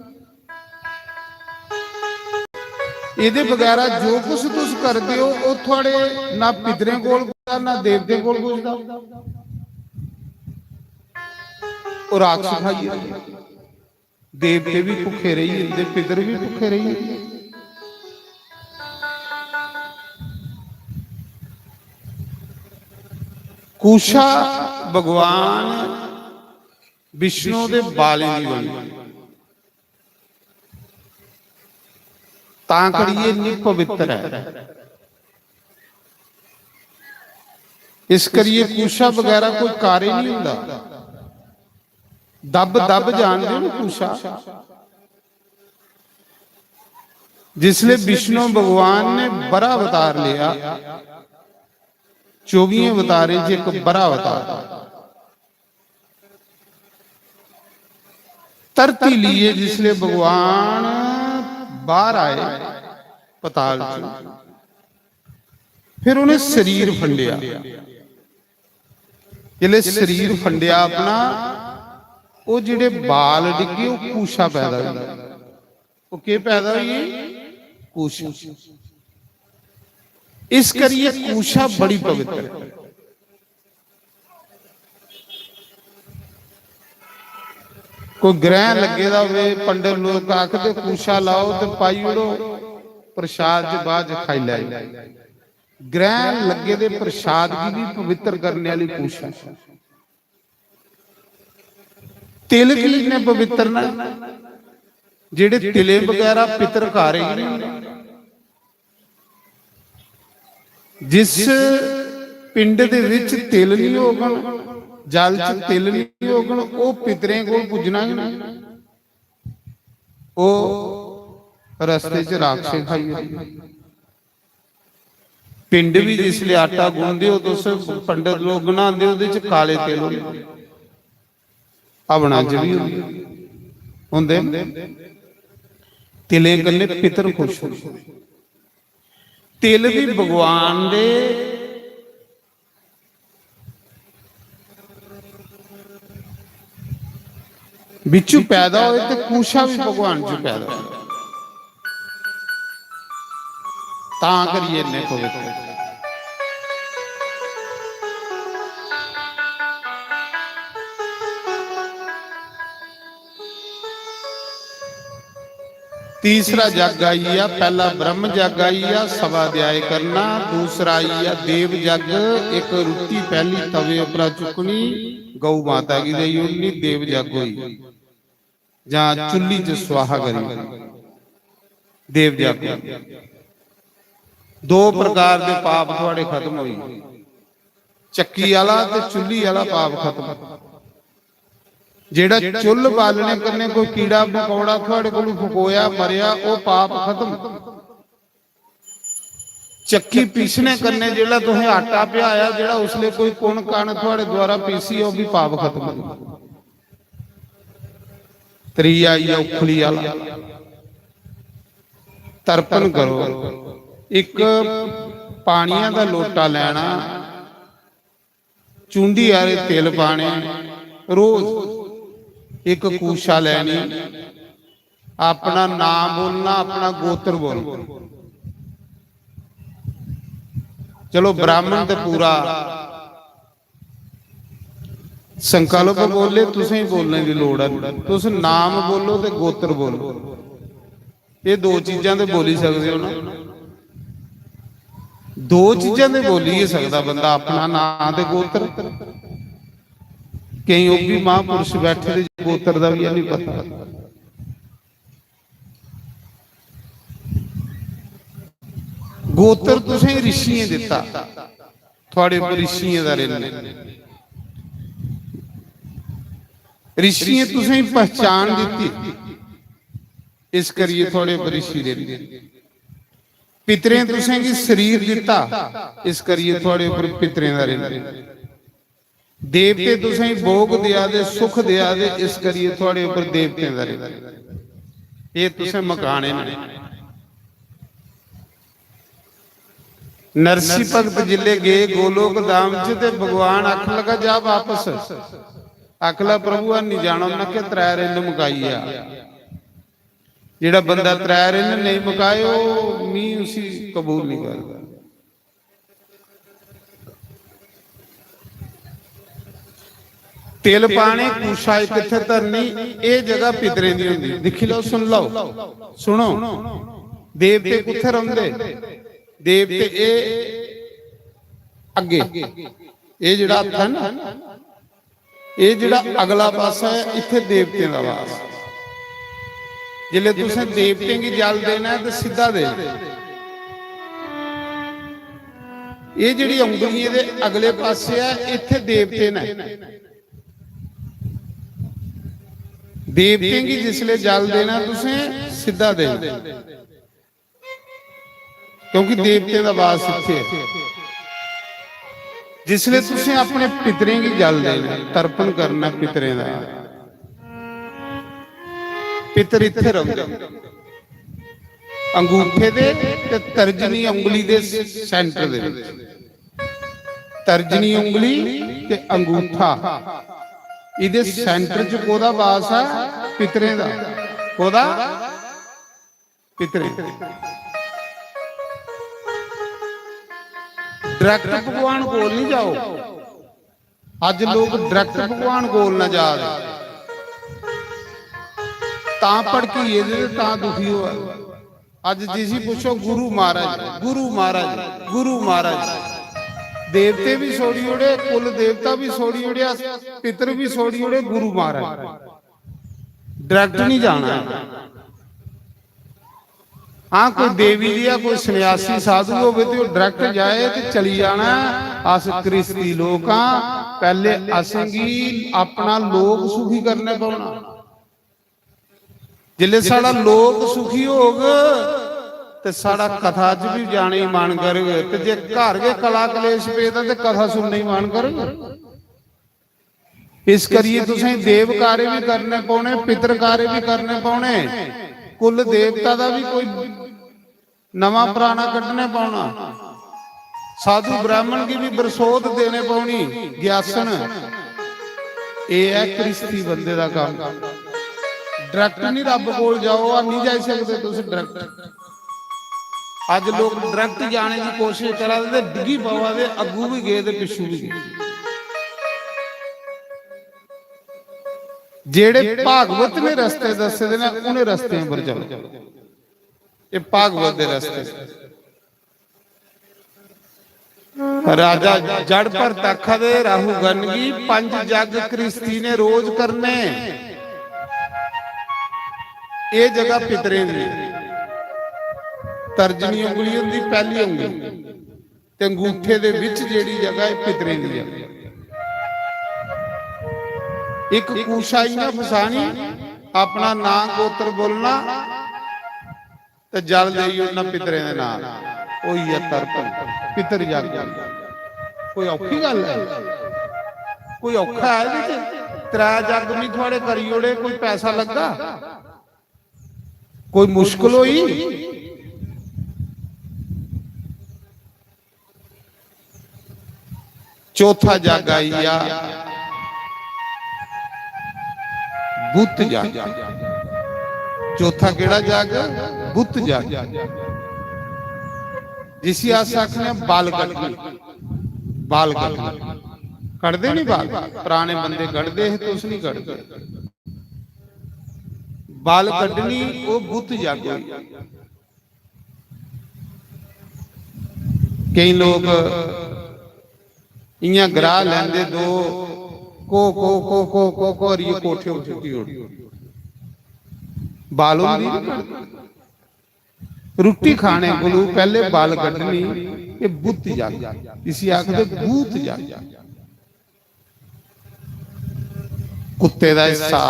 ਇਹਦੇ ਬਗੈਰਾ ਜੋ ਕੁਛ ਤੁਸੀਂ ਕਰਦੇ ਹੋ ਉਹ ਤੁਹਾਡੇ ਨਾ ਪਿਤਰੇ ਕੋਲ ਪੁੱਜਦਾ, ਨਾ ਦੇਵਤੇ ਕੋਲ ਪੁੱਜਦਾ। ਉਹ ਰਾਖਸ਼ ਖਾਈਏ, ਦੇਵਤੇ ਵੀ ਭੁੱਖੇ ਰਹੀ ਜਾਂਦੇ, ਪਿਤਰ ਵੀ ਭੁੱਖੇ ਰਹੀ ਜਾਂਦੇ। ਕੂਸ਼ਾ ਭਗਵਾਨ ਵਿਸ਼ਨੂੰ ਦੇ ਬਾਲੇ ਦੀ ਬਣੀ, ਤਾਂ ਕਰੀਏ ਇੰਨੀ ਪਵਿੱਤਰ ਹੈ। ਇਸ ਕਰੀਏ ਕੂਸ਼ਾ ਵਗੈਰਾ ਕੋਈ ਕਾਰੇ ਨਹੀਂ ਹੁੰਦਾ। ਦਬ ਦਬ ਜਾਣਦੇ ਹੋ ਕੂਸ਼ਾ। जिसलिए विष्णु भगवान ने बड़ा अवतार लिया, 24 अवतारे च एक बड़ा अवतार धरती लिए। जिसलिए भगवान बाहर आए पताल से, फिर उन्हें शरीर फंडिया। जिले शरीर फंडिया अपना, वो जिहड़े बाल डिगे वो कूशा पैदा हुई। वो के पैदा हुई? कूशा। इस करिए कूशा बड़ी पवित्र है। ਕੋਈ ਗ੍ਰਹਿ ਲੱਗੇ ਦਾ ਹੋਵੇ, ਪੰਡਤ ਲੋਕ ਆਖਦੇ ਕੂਸ਼ਾ ਲਾਓ ਤੇ ਪਾਈ ਉੜੋ, ਪ੍ਰਸ਼ਾਦ ਚ ਬਾਅਦ ਚ ਖਾਈ ਲੈ। ਗ੍ਰਹਿ ਲੱਗੇ ਦੇ ਪ੍ਰਸ਼ਾਦ ਕੀ ਵੀ ਪਵਿੱਤਰ ਕਰਨੇ ਵਾਲੀ ਕੂਸ਼ਾ। ਤਿਲ ਕੀ ਨੇ ਪਵਿੱਤਰ ਨਾ, ਜਿਹੜੇ ਤਿਲੇ ਵਗੈਰਾ ਪਿਤਰ ਘਾਰੇ ਹੀ ਨਹੀਂ। ਜਿਸ ਪਿੰਡ ਦੇ ਵਿੱਚ ਤਿਲ ਨਹੀਂ ਹੋਗਣ, ਜਲ ਚ ਤਿਲ ਨਹੀਂ ਹੋਗਣ, ਉਹ ਪਿਤਰੇ ਕੋਲ ਪੁੱਜਣਾ ਹੀ ਨਹੀਂ, ਉਹ ਰਸਤੇ ਚ ਰਾਖਸ਼ੇ ਖਾਈ। ਪਿੰਡ ਵੀ ਜਿਸ ਲਈ ਆਟਾ ਗੁੰਨਦੇ ਹੋ ਤੁਸੀਂ ਪੰਡਤ ਲੋਕ ਬਣਾਉਂਦੇ, ਉਹਦੇ ਚ ਕਾਲੇ ਤਿਲ ਹੁੰਦੇ, ਅਵਣਾ ਚ ਵੀ ਹੁੰਦੇ। ਤਿਲੇ ਕੰਨੇ ਪਿਤਰ ਖੁਸ਼ ਹੁੰਦੇ। ਤਿਲ ਵੀ ਭਗਵਾਨ ਦੇ ਵਿੱਚੋਂ ਪੈਦਾ ਹੋਏ ਤੇ ਕੂਸ਼ਾ ਵੀ ਭਗਵਾਨ ਚੋਂ ਪੈਦਾ ਹੋਏ, ਤਾਂ ਕਰੀਏ ਨੇ ਪਵਿੱਤਰ। तीसरा जग आई आ, पहला ब्रह्म जग आई आ, सवा अध्याय करना। दूसरा आई आ देव जग, एक रुट्टी पहली तवे उपरा चुकनी, गौ माता की दई उड़नी, देव जग हुई जहां चुल्ली च स्वाहा करी, देव जग। दो प्रकार के पाप थोड़े खत्म हुई, चक्की वाला ते चुल्ली वाला पाप खत्म। ਜਿਹੜਾ ਚੁੱਲ ਬਾਲਣੇ ਕਰਨੇ ਕੋਈ ਕੀੜਾ ਮਕੌੜਾ ਤੁਹਾਡੇ ਕੋਲ ਫਕੋਇਆ ਮਰਿਆ, ਉਹ ਪਾਪ ਖਤਮ। ਚੱਕੀ ਪੀਸਣੇ ਕਰਨੇ ਜਿਹੜਾ ਤੁਸੀਂ ਆਟਾ ਪਿਆਇਆ, ਜਿਹੜਾ ਉਸਲੇ ਕੋਈ ਕੁਣ ਕਣ ਤੁਹਾਡੇ ਦੁਆਰਾ ਪੀਸੀ, ਉਹ ਵੀ ਪਾਪ ਖਤਮ। ਤਰੀਆ ਆਇਆ ਉਖਲੀ ਵਾਲਾ, ਤਰਪਣ ਕਰੋ। ਇੱਕ ਪਾਣੀਆਂ ਦਾ ਲੋਟਾ ਲੈਣਾ, ਚੁੰਡੀ ਵਾਲੇ ਤਿਲ ਪਾਣੇ ਰੋਜ਼। एक कूशा लेनी, अपना नाम बोलना, अपना गोत्र बोलना। चलो ब्राह्मण ते पूरा संकल्प बोले, तुसें ही बोलने की लोड़ है। तुस नाम बोलो ते गोत्र बोलो, ये दो चीजां ते बोली सकते हो ना। दो चीजां ते बोली ही सकता बंदा, अपना नाम ते गोत्र। कई वो भी महापुरुष बैठे गोत्र का भी नहीं पता। गोत्र तुसें ऋषि ने दिता, थोड़े पर ऋषियों का रहने, ऋषि ने तुसें पहचान दी, इस करिए थोड़े पर ऋषि रहने। पितरें तुसें की शरीर दिता, इस करिए थोड़े पर पितरें का रहने। देवते तुसें भोग दिया दे, सुख दिया दे, इस करिए थोड़े ऊपर देवते दा रहना। ये तुसें मकाने ने। नरसी भगत जिले गए गोलोक धाम च ते भगवान आख लगा जा वापस, आखला प्रभु नहीं जाना, उन्हें के त्रै रिंद मुकाई आ। जेड़ा बंदा त्रै रिंद नहीं मुकाए वो मी उसी कबूल नहीं करता। तिल पाने कूशा किथे धरनी, ये जगह पितरे दी हुंदी। दिखी लो, सुन लो, सुनो। देवते किथे रहिंदे? देवते ए अगे, ये जिहड़ा हत्थ है ना, ये जिहड़ा अगला पासा है, इत्थे देवते दा वास। जिले तुसें देवते की जल देना है तो सीधा दे। ये जिहड़ी उंगली दे अगले पासे है, इत्थे देवते ने। देवते की जिसले जल देना तुसें सीधा दे, क्योंकि देवते का वास इत्थे है। जिसले तुसें अपने पितरें की जल देना, तर्पण करना पितरें का, पितर इत्थे रहिंदे अंगूठे दे ते तर्जनी उंगली दे सेंटर दे विच। तर्जनी उंगली ते अंगूठा इहदे सेंटर च कोदा वास है? पितरें दा। कोदा? पितरें। डायरेक्ट भगवान कोल नहीं जाओ। अज लोग डायरेक्ट भगवान कोल ना जा रहे। ਤਾਂ ਭੜਕੀਏ ਦੇ ਤਾਂ ਦੁਖੀ ਹੋਇਆ। ਅੱਜ ਜਿਸੀ ਪੁੱਛੋ ਗੁਰੂ ਮਹਾਰਾਜ, ਗੁਰੂ ਮਹਾਰਾਜ, ਗੁਰੂ ਮਹਾਰਾਜ। ਦੇਵਤੇ ਵੀ ਸੋੜੀ ਉੜੇ, ਕੁਲ ਦੇਵਤਾ ਵੀ ਸੋੜੀ ਉੜਿਆ, ਪਿਤਰ ਵੀ ਸੋੜੀ ਉੜੇ, ਗੁਰੂ ਮਹਾਰਾਜ ਡਾਇਰੈਕਟ ਨਹੀਂ ਜਾਣਾ। हाँ कोई देवी जी या कोई सन्यासी साधु होवे तो डायरेक्ट जाए तो चली जाना। अस क्रिस्ती लोग हाँ, पहले असेंगी अपना लोग सुखी करने पाना। जिले साड़ा लोग सुखी होग ते साड़ा कथा च भी जाने ही मन करग, ते जे घर के कला कलेश पेदा ते कथा सुनने ही मन करग। इस करिए तुसें देव कार्य भी करने पौने, पितर कार्य भी करने पौने, कुल देवता का भी कोई नवा पुराना कटने पाना, साधु ब्राह्मण की भी बरसोत देने पानी, ग्यासन। ये है क्रिस्ती बंदे का काम। डायरेक्ट नहीं रब कोल जाओ, नहीं जा सकते तुम डायरेक्ट। अज लोग डायरेक्ट जाने की कोशिश करा दे, डिगी पवा दे, अगू भी गए ते पिछू भी गए। जेड़े भागवत ने रस्ते दसे ने उन्हें रस्ते पर चलो। ये भागवत दे रस्ते। राजा जड़ पर तखा दे राहु गनगी, पंज जग क्रिस्ती ने रोज करने। ये जगह पितरे दी, तर्जनी उंगली हुंदी पहली उंगली ते अंगूठे दे विच जेड़ी जगह पितरे दी है। एक कूशाई ना फसानी, अपना नाम गोत्र बोलना ते जल देई उन्हां पितरे दे नाम। ओही है तरपन पितर जग। कोई औखी गल है? कोई औखा है इहदे च? त्रै जग भी थोड़े करी ओड़े, कोई पैसा लगा? कोई मुश्किल होई? चौथा जग आई आ बुत जग। चौथा केड़ा जग? बुत जग। जिसी आस आखने बाल कटनी। बाल कटनी कटदे नहीं, बाल पुराने बंदे कटदे है, तुस नहीं कटदे। बाल कटनी वो बुत जग। कई लोग इयां ग्राह लेंदे, दो को कोठे उठी उड़ बाल रुट्टी खाने को पहले बाल कटनी। ये बुत जग, इसी आखदे भूत जग। कुत्ते का हिस्सा,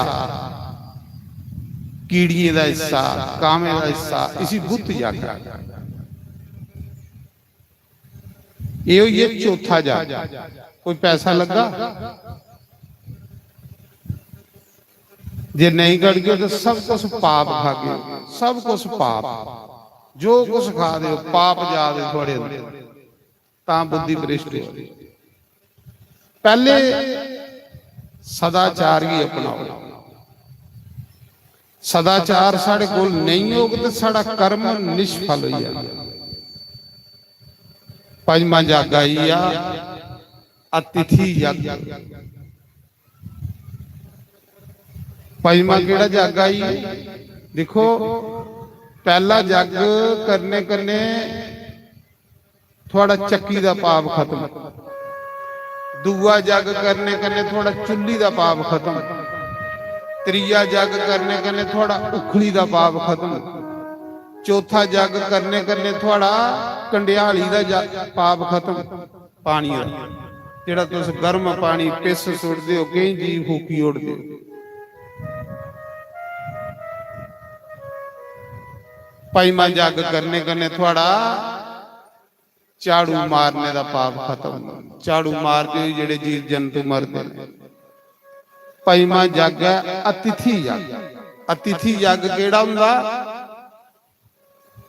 कीड़िए का हिस्सा, कामे का हिस्सा, इसी बुत जग। ये चौथा जग। कोई पैसा लगा? जे नहीं कट गए तो सब कुछ पाप खा गए, सब कुछ पाप। जो कुछ खा दे पाप जा दे थोड़े ता बुद्धि भ्रिष्ट हो। पहले सदाचार ही अपनाओ। सदाचार साढ़े कोल नहीं होगा तो साड़ा कर्म निष्फल हो जाएगा। पंजवां जग आई आ अतिथि जग। पंजवां केड़ा जग आई? देखो, पहला जग करने करने थोड़ा चक्की दा पाप खत्म। दूआ जग करने करने थोड़ा चुल्ली दा पाप खत्म। त्रीया जग करने करने थोड़ा उखली दा पाप खत्म। चौथा जग करने करने थोड़ा कंडियाली दा पाप खत्म। पानी दा जेड़ा तुस गर्म पानी पिस सुटदे हो, कई जीव फूकी उड़दे हो। पंजवां जग करने करने थोड़ा झाड़ू मारने का पाप खत्म। झाड़ू मारते हुए जेड़े जीव जंतु मरते हैं। पंजवां जग है अतिथि जग। अतिथि जग केड़ा हुंदा?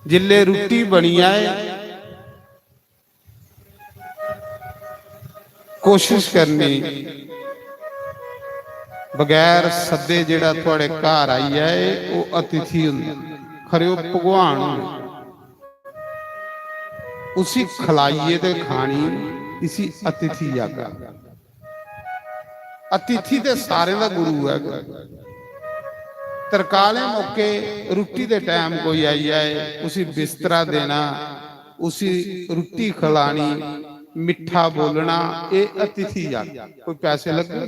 जिले रुट्टी बनी आए कोशिश करनी बगैर सदे जेड़ा थोड़े घर आई जाए वो अतिथि हुंदा। खरे भगवान उसी खलाइए ते खानी, इसी अतिथि जग। अतिथि ते सारे दा गुरु है। तरकाले मौके रोटी दे टाइम कोई आई जाए, उसी बिस्तरा देना, उसी रोटी खिलानी, मिठा बोलना, ये अतिथि जाग। कोई पैसे लगे?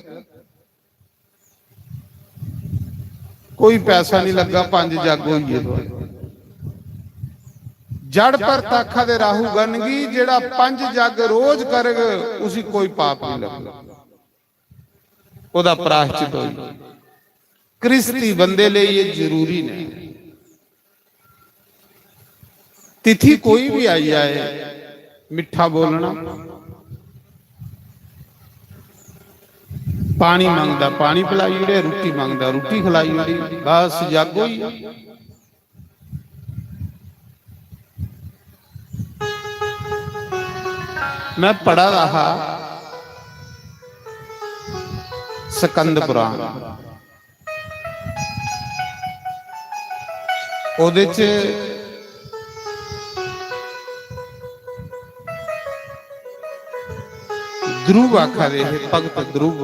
कोई पैसा नहीं लगा, 5 जग होई है। जड़ पर ताखा दे राहु गनगी, जेड़ा 5 जग रोज करेगा उसी कोई पाप नहीं लगेगा, ओदा प्रायश्चित होई। क्रिस्ती बंदे लिए ये जरूरी ने। तिथि कोई भी आई जाए, मिठा बोलना, पानी मांगदा पानी पिलाई उड़े, रोटी मांगदा रोटी खिलाई उड़ी, बस जागो ही। मैं पढ़ा रहा ਸਕੰਦ ਪੁਰਾਣ, ਉਹਦੇ ਚ ਧਰੁਵ ਆਖਦੇ ਹੈ, ਭਗਤ ਧਰੁਵ,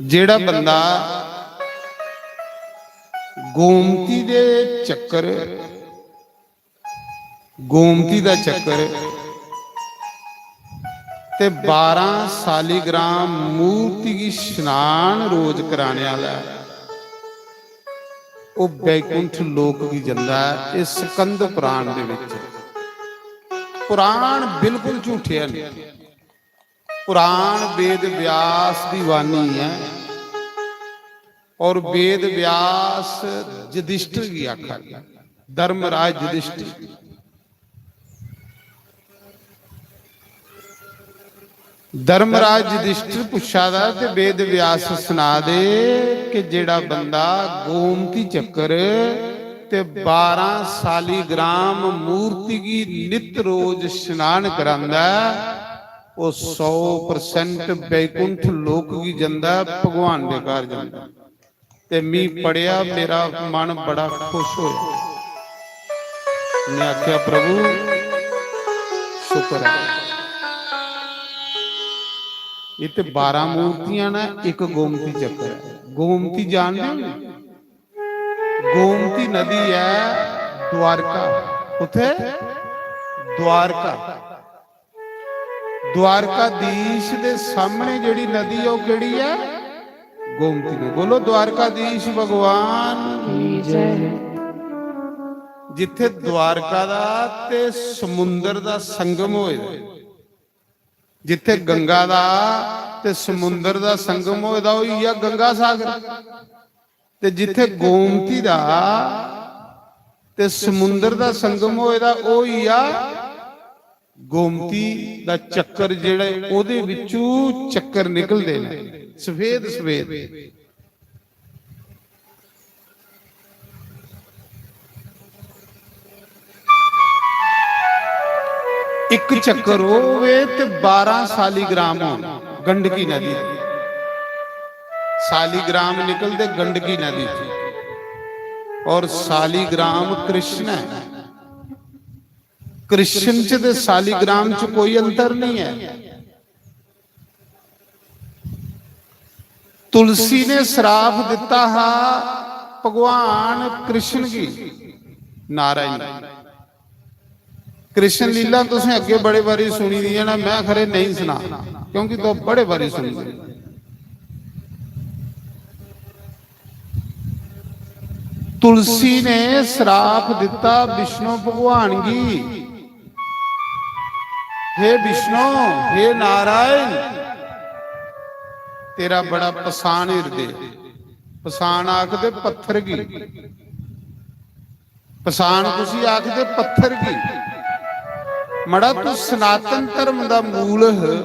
ਜਿਹੜਾ ਬੰਦਾ ਗੋਮਤੀ ਦੇ ਚੱਕਰ, ਗੋਮਤੀ ਦਾ ਚੱਕਰ ते 12 सालीग्राम मूर्ति की स्नान रोज कराने वाला है, वो बैकुंठ लोक की जंदा है। इस स्कंद पुराण दे विच पुराण बिल्कुल झूठे हैं। पुराण वेद व्यास की वाणी है, और वेद व्यास युधिष्ठिर की आखा, धर्मराज युधिष्ठिर। धर्मराज युधिष्ठिर पुछा दा ते वेद व्यास सुना दे कि जेड़ा बंदा गोमती चक्कर ते 12 सालीग्राम मूर्ति की नित रोज स्नान करांदा, वो 100% बैकुंठ लोक की जंदा, भगवान दे घर जंदा। ते मी पढ़िया, मेरा मन बड़ा खुश होया। मैं आख्या प्रभु शुक्र है, ये तो 12 मूर्तियां ना, एक गोमती चक्कर है। गोमती जान लो, गोमती नदी है द्वारका, उथे द्वारका, द्वारकाधीश दे सामने जेड़ी नदी है, वो केड़ी है? गोमती ने। बोलो द्वारकाधीश भगवान की जय। जिथे द्वारका दा ते समुंदर दा संगम होए, जिथे गंगा दा ते समुंदर दा संगम होएदा, ओही आ गंगा सागर। ते जिथे गोमती दा ते समुंदर दा संगम होएदा, ओही आ गोमती दा चक्कर, जेड़े ओदे विचों चक्कर निकलदे ने सफेद सफेद। एक चक्कर होवे ते 12 सालीग्राम हो, गंडकी नदी, सालीग्राम निकलते गंडकी नदी, और सालीग्राम कृष्ण है। कृष्ण च ते सालीग्राम च कोई अंतर नहीं है। तुलसी ने श्राप दिता है भगवान कृष्ण की, नारायण। कृष्ण लीला तुसें अगे बड़े बारी सुनी दी है ना, मैं खरे नहीं सुना क्योंकि तो बड़े बारी सुनी दी। तुलसी ने श्राप दिता विष्णु भगवान की, हे विष्णु, हे नारायण, तेरा बड़ा पसान हृदय, पसान आखदे पत्थर की, पसान तुसी आखदे पत्थर की। मड़ा तू सनातन धर्म दा मूल है,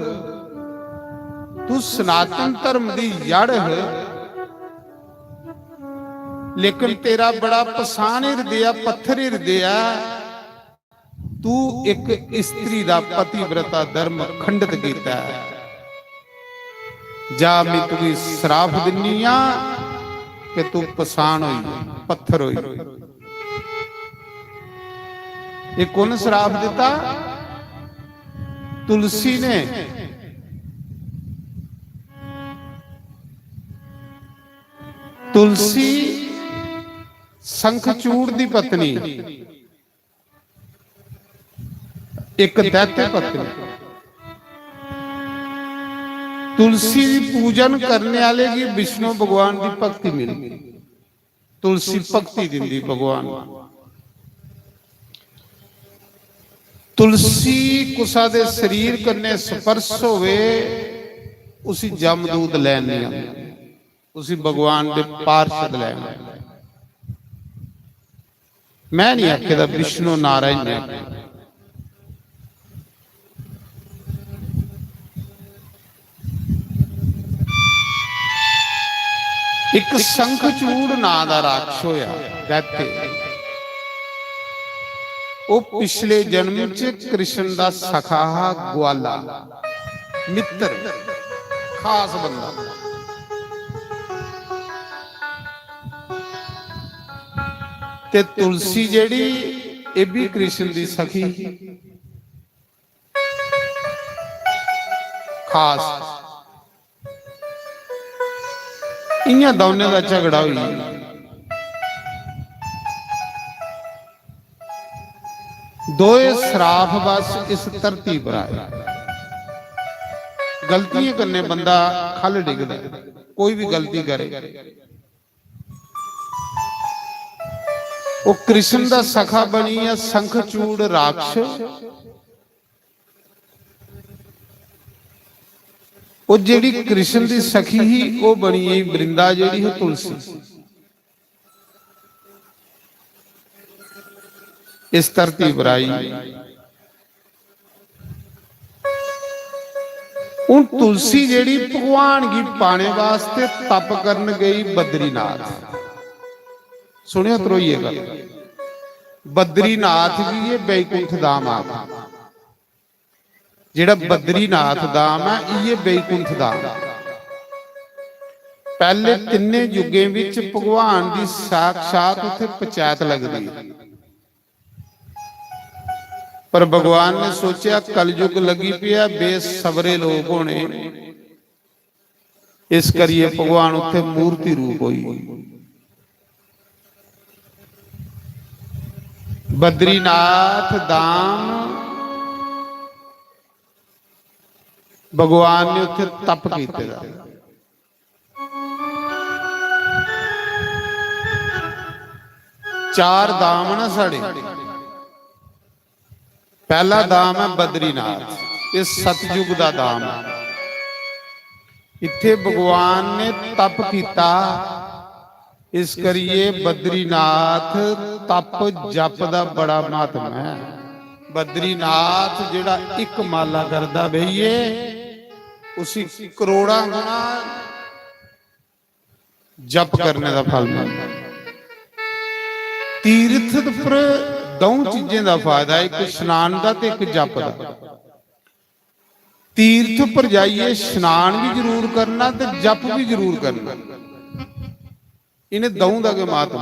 तू सनातन धर्म दी जड़ है, लेकिन तेरा बड़ा पसान हृदय, पत्थर हृदय। तू एक स्त्री दा पतिव्रता धर्म खंडित कीता है। जा मैं तुझे श्राप दिन्नी आ कि तू पसान होई, पत्थर होई। ये कौन श्राप दिता? तुलसी ने। ਤੁਲਸੀ ਸੰਖਚੂੜ ਦੀ ਪਤਨੀ, ਇੱਕ ਦੈत्य पत्नी। तुलसी पूजन करने वाले की विष्णु भगवान की भक्ति मिलती, तुलसी भक्ति दिंदी भगवान। तुलसी कुसा दे शरीर कन्ने स्पर्श होवे उसी जमदूत लैन नहीं आंदे, उसी भगवान दे पार्षद लैन। मैं नहीं आखेदा विष्णु नारायण ने, एक शंखचूड़ नां दा राक्षस होया दैत्य। वो पिछले जन्म च कृष्ण दा सखा ग्वाला मित्र खास बंदा। ते तुलसी जेड़ी ये भी कृष्ण दी सखी खास। इन्हां दोनों का झगड़ा हुई। दोए श्राप बस इस धरती पर आए। गलतियां करने बंदा खल डिगदा, कोई भी गलती करे। वो कृष्ण दा सखा बनी है शंखचूड़ राक्षस। वो जेड़ी कृष्ण दी सखी ही वो बनी है वृंदा जेड़ी है तुलसी। इस धरती पर आई। उन तुलसी जेड़ी भगवान की पाने वास्ते तप करन गई बद्रीनाथ। सुनियो त्रोइए गल, बद्रीनाथ भी ये बैकुंठ धाम आ। जेड़ा बद्रीनाथ धाम है ये बैकुंठ धाम। पहले तिन्ने युगे विच भगवान की साक्षात उत्थे पंचायत लगदी, पर भगवान ने सोचा कलयुग लगी पिया, बेसबरे लोग होने, इस करिए भगवान उत्थे मूर्ति रूप होई। बद्रीनाथ धाम भगवान ने उत्थे तप कीते दा। चार धाम ना साढ़े। पहला धाम है बद्रीनाथ, ये सतयुग दा धाम है। इत्थे भगवान ने तप कीता, इस करिए बद्रीनाथ तप जप दा बड़ा महत्व है। बद्रीनाथ जेड़ा एक माला करदा भईए उसी करोड़ा गुना जप करने का फल मिलता। तीर्थ पर दो चीजें का फायदा, एक स्नान का ते एक जप का। तीर्थ पर जाइए स्नान भी जरूर करना ते जप भी जरूर करना, इन्हें दो का के महत्व।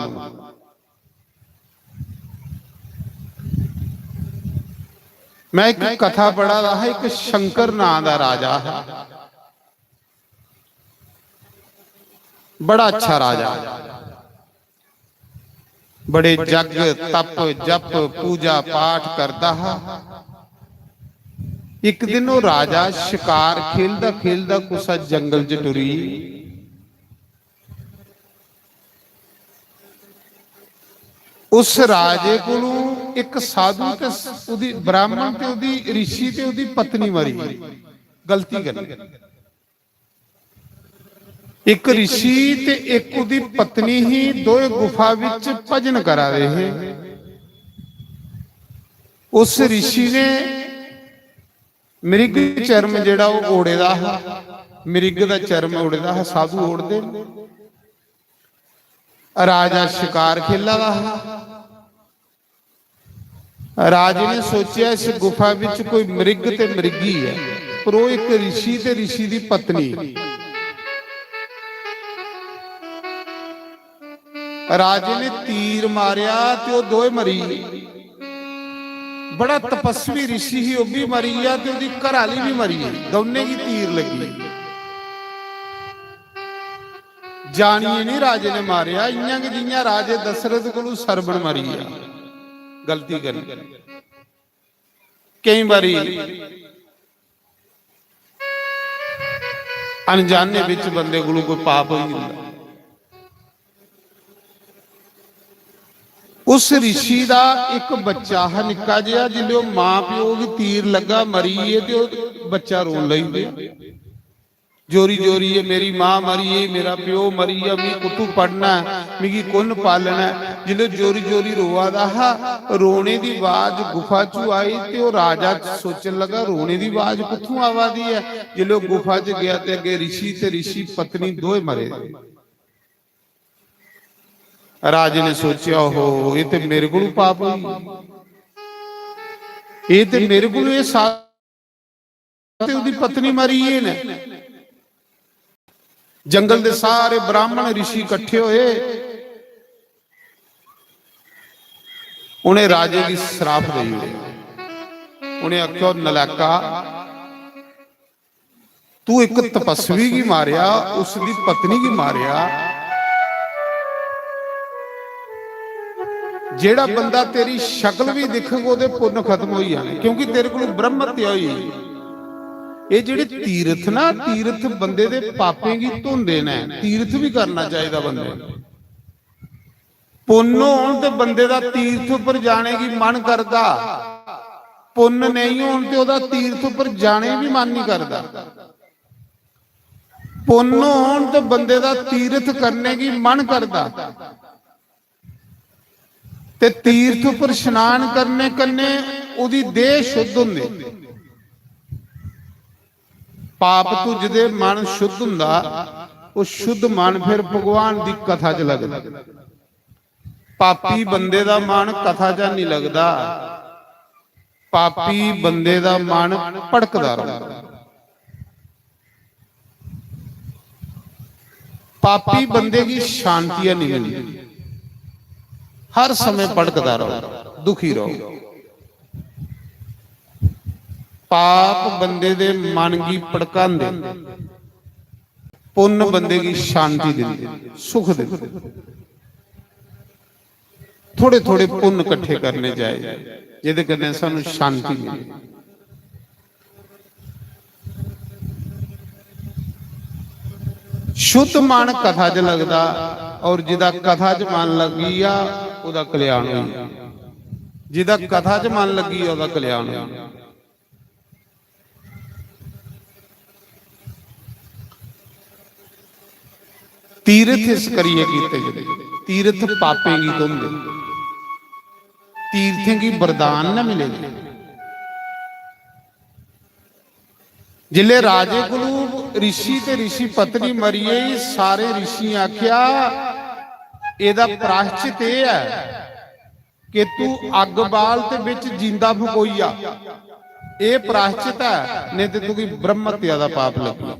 मैं एक कथा पढ़ा रहा, एक शंकर नाम का राजा है, बड़ा अच्छा राजा, बड़े जग तप जप पूजा पाठ करता है। एक दिन वो राजा शिकार खेलदा खेलदा कुछ जंगल च टुरी। उस राजे को एक साधु ते उदी ब्राह्मण ते उदी ऋषि ते उदी पत्नी मरी गलती कर। एक ऋषि ते एक उदी पत्नी ही दो गुफा विच भजन करा रहे हैं। उस ऋषि ने मृग चर्म जेड़ा वो ओढ़ेदा है, मृग दा चर्म ओढ़ेदा है, साधु ओढ़दे। राजा शिकार खेला रहा। राजे ने सोचा इस गुफा विच कोई मृग ते मृगी है, पर वो एक ऋषि ते ऋषि दी पत्नी। राजे ने तीर मारिया ते वो दोए मरी। बड़ा तपस्वी ऋषि ही, वो भी मरी है ते उसदी घरआली भी मरी है, दोनों की तीर लगी। ਜਾਣੀਏ ਨਹੀਂ ਰਾਜੇ ਨੇ ਮਾਰਿਆ, ਇਆਂ ਕਿ ਜਿਹੀਆਂ ਰਾਜੇ ਦਸ਼ਰਥ ਕੋਲੋਂ ਸਰਬਣ ਮਰੀ ਆ। ਗਲਤੀ ਕਰੀ ਕਈ ਵਾਰੀ ਅਣਜਾਣੇ ਵਿੱਚ ਬੰਦੇ ਕੋਲੋਂ ਕੋਈ ਪਾਪ ਹੋਈ ਹੁੰਦਾ। ਉਸ ਰਿਸ਼ੀ ਦਾ ਇੱਕ ਬੱਚਾ ਹੈ ਨਿੱਕਾ ਜਿਹਾ, ਜਿੱਲੇ ਉਹ ਮਾਂ ਪਿਓ ਵੀ ਤੀਰ ਲੱਗਾ ਮਰੀਏ ਤੇ ਉਹ ਬੱਚਾ ਰੋਣ ਲੈਂਦੇ जोरी जोरी है मेरी मां मरी है, मेरा प्यो मरी है, मी कुतू पढ़ना मिगी कुन पालना। जिले जोरी जोरी रोआ हा, रोने की आवाज गुफा चू आई ते ओ राजा सोचन लगा रोने की आवाज कुत्थों आवादी है। जिले गुफा च गया ते अगे ऋषि ते ऋषि पत्नी दोए मरे। राजे ने सोचा हो ये ते मेरे को पाप हुई, ये ते मेरे को ये साथ उदी पत्नी मरी है ने। जंगल दे सारे ब्राह्मण ऋषि इकट्ठे होए, उन्हें राजे की श्राप दी। उन्हें आख्या नलैका तू एक तपस्वी की मारिया, उसकी पत्नी की मारिया। जेड़ा बंदा तेरी शक्ल भी दिखेगा ओदे पुण्य खत्म हो जाने, क्योंकि तेरे को ब्रह्म हत्या हुई। ये जेडे तीर्थ ना, तीर्थ बंदे दे पापे की धुंदे ने। तीर्थ भी करना चाहिए बंदे, पुण्य होने ते बंदे दा तीर्थ पर जाने की मन करता, पुण्य नहीं होने ते ओदा तीर्थ पर जाने भी मन नहीं करता। पुण्य होने ते बंदे दा तीर्थ करने की मन करता, ते तीर्थ पर स्नान करने कन्ने ओदी देह शुद्ध हुंदी। पाप तो जिदे मन शुद्ध हुंदा, वो शुद्ध मन फिर भगवान की कथा च लगदा। पापी बंदे दा मन कथा च नहीं लगदा, पापी बंदे दा मन भड़कदा रहिंदा। पापी बंदे की शांति नहीं मिलती, हर समय भड़कदा रहो, दुखी रहो। पाप बंदे दे मन की भड़कांदे, पुण्य बंदे की शांति देंदे, सुख देंदे। थोड़े थोड़े पुण्य इकट्ठे करने चाहिए जिहदे कन्नै सानू शांति मिले। शुद्ध मन कथा च लगदा, और जिदा कथा च मन लगी आ ओदा कल्याण होई। जिदा कथा च मन लगी ओदा कल्याण होई। तीर्थ इस करिए कीते गए, तीर्थ पापे की धुंध, तीर्थे की वरदान न मिलेगी। जिले राजे को ऋषि ते ऋषि पत्नी मरीए, सारे ऋषि आख्या एदा प्रायश्चित यह है कि तू अग बाल ते विच जिंदा फकोई आ, ये प्रायश्चित है, नहीं तो तू ब्रह्म हत्या दा पाप लगी।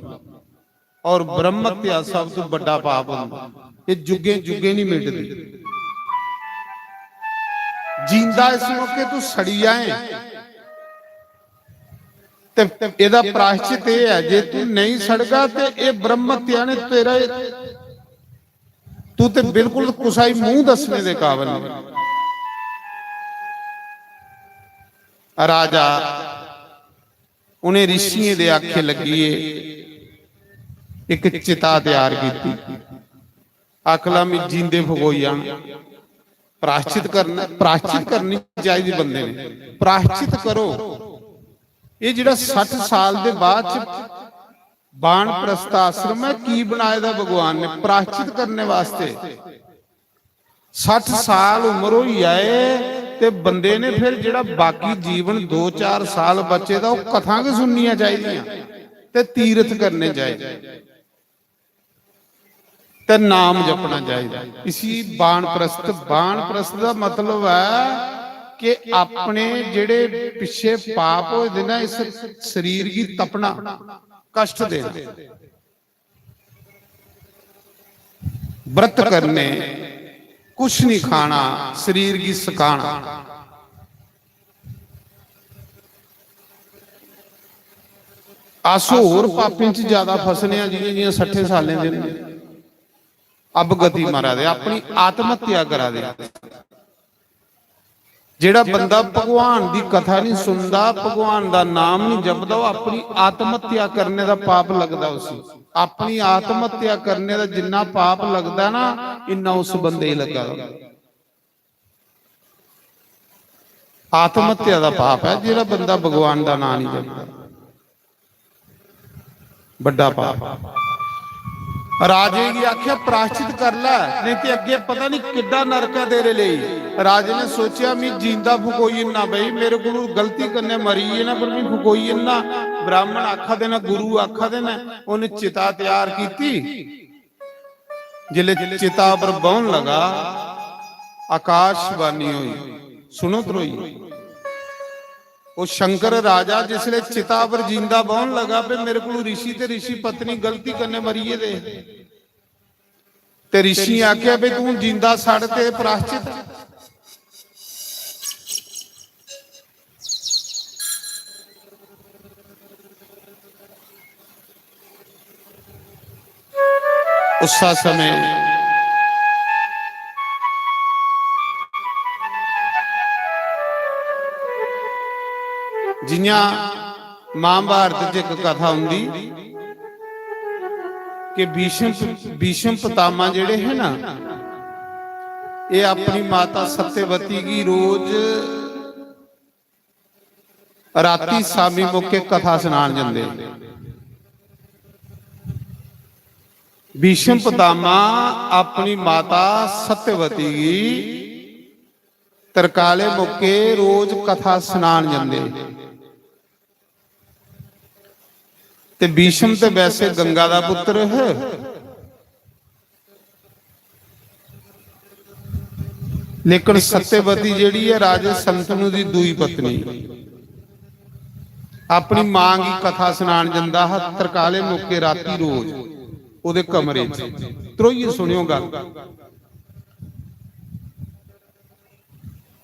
और ब्रह्म हत्या सब तो बड़ा पाप होता, ये जुगे जुगे नहीं मिटती। जिंदा इस मौके तू सड़ी आए, एदा प्रायश्चित यह है जे तू नहीं सड़गा तो ये ब्रह्म हत्या ने तेरा, तू तो बिल्कुल कुसाई मुंह दसने दे काबिल नहीं। राजा उन्हें ऋषियों दे आखे लगी एक चिता तैयार की, अकला में जींदे फगोई जान। प्रायश्चित करना, प्रायश्चित करनी चाहिए बंदे ने, प्रायश्चित करो। ये जिहड़ा 60 साल दे बाद बाणप्रस्थ आश्रम है, की बनाया दा भगवान ने प्रायश्चित करने वास्ते। 60 साल उम्र होई आए ते बंदे ने फिर जिहड़ा बाकी जीवन 2-4 साल बचे दा, वो कथा के सुननियां चाहिए ते तीर्थ करने चाहिए ते नाम जपना चाहिए। इसी बाणप्रस्थ, बाणप्रस्थ का मतलब है कि अपने जेड़े पिछे पाप होए दे ना, इस शरीर की तपना, कष्ट देना, व्रत करने, कुछ नहीं खाना, शरीर की सुखाना। आसो होर पापें च ज्यादा फसने जियां जियां 60 सालें दे। ਅਬਗਤੀ ਮਾਰਾ ਦੇ, ਆਪਣੀ ਆਤਮ ਹੱਤਿਆ ਕਰਾ ਦੇ। ਜਿਹੜਾ ਬੰਦਾ ਭਗਵਾਨ ਦੀ ਕਥਾ ਨਹੀਂ ਸੁਣਦਾ, ਭਗਵਾਨ ਦਾ ਨਾਮ ਨਹੀਂ ਜਪਦਾ, ਉਹ ਆਪਣੀ ਆਤਮ ਹੱਤਿਆ ਕਰਨੇ ਦਾ ਪਾਪ ਲੱਗਦਾ ਉਸੇ। ਆਪਣੀ ਆਤਮ ਹੱਤਿਆ ਕਰਨੇ ਦਾ ਜਿੰਨਾ ਪਾਪ ਲੱਗਦਾ ਨਾ, ਇੰਨਾ ਉਸ ਬੰਦੇ ਹੀ ਲੱਗਾ। ਆਤਮ ਹੱਤਿਆ ਦਾ ਪਾਪ ਹੈ ਜਿਹੜਾ ਬੰਦਾ ਭਗਵਾਨ ਦਾ ਨਾਮ ਨਹੀਂ ਜਪਦਾ, ਵੱਡਾ ਪਾਪ। ਰਾਜੇ ਦੀ ਆਖਿਆ ਪ੍ਰਾਸ਼ਚਿਤ ਕਰ ਲੈ, ਨਹੀਂ ਤੇ ਅੱਗੇ ਪਤਾ ਨਹੀਂ ਕਿੱਡਾ ਨਰਕ ਹੈ ਤੇਰੇ ਲਈ। ਰਾਜੇ ਨੇ ਸੋਚਿਆ ਮੈਂ ਜਿੰਦਾ ਫੁਕੋਈ ਨਾ ਬਈ, ਮੇਰੇ ਕੋਲ ਗਲਤੀ ਕਰਨੇ ਮਰੀ ਨਾ, ਪਰ ਮੈਂ ਫੁਕੋਈ ਨਾ। ਬ੍ਰਾਹਮਣ ਆਖਾ ਦੇਣਾ, ਗੁਰੂ ਆਖਾ ਦੇਣਾ। ਉਹਨੇ ਚਿਤਾ ਤਿਆਰ ਕੀਤੀ। ਜਿਲੇ ਚਿਤਾ ਪਰ ਬਹਣ ਲਗਾ, ਆਕਾਸ਼ਬਾਣੀ ਹੋਈ, ਸੁਣੋ ਤਰੋਈ। ਉਹ ਸ਼ੰਕਰ ਰਾਜਾ ਜਿਸਲੇ ਚਿਤਾ ਪਰ ਜਿੰਦਾ ਬਹਣ ਲਗਾ ਪੇ, ਮੇਰੇ ਕੋਲ ऋषि ਤੇ ऋषि ਪਤਨੀ ਗਲਤੀ ਕਰਨੇ ਮਰੀਏ ਦੇ। ਤੇ ऋषि ਆਖਿਆ ਬਈ ਤੂੰ ਜਿੰਦਾ ਸੜ ਤੇ ਪ੍ਰਾਸ਼ਚਿਤ। ਉਸਾ ਸਮੇਂ ਜਿਹਾਂ ਮਹਾਭਾਰਤ ਚ ਇੱਕ ਕਥਾ ਹੁੰਦੀ ਕਿ ਭੀਸ਼ਮ ਪਿਤਾਮਾ ਜਿਹੜੇ ਹੈ ਨਾ, ਇਹ ਆਪਣੀ ਮਾਤਾ ਸत्यवती की रोज राती सामी मौके कथा सुनान जाते। भीष्म पितामह अपनी माता सत्यवती की तरकाले मौके रोज कथा सुनान जाते। ते भीष्म ते वैसे गंगा दा पुत्र है, लेकिन सत्यवती जिहड़ी है राजे संतनु दी दूई पत्नी, अपनी मां की कथा सुनान जांदा है तरकाले मौके राती रोज ਉਹਦੇ कमरे त्रोइए सुनियो गल।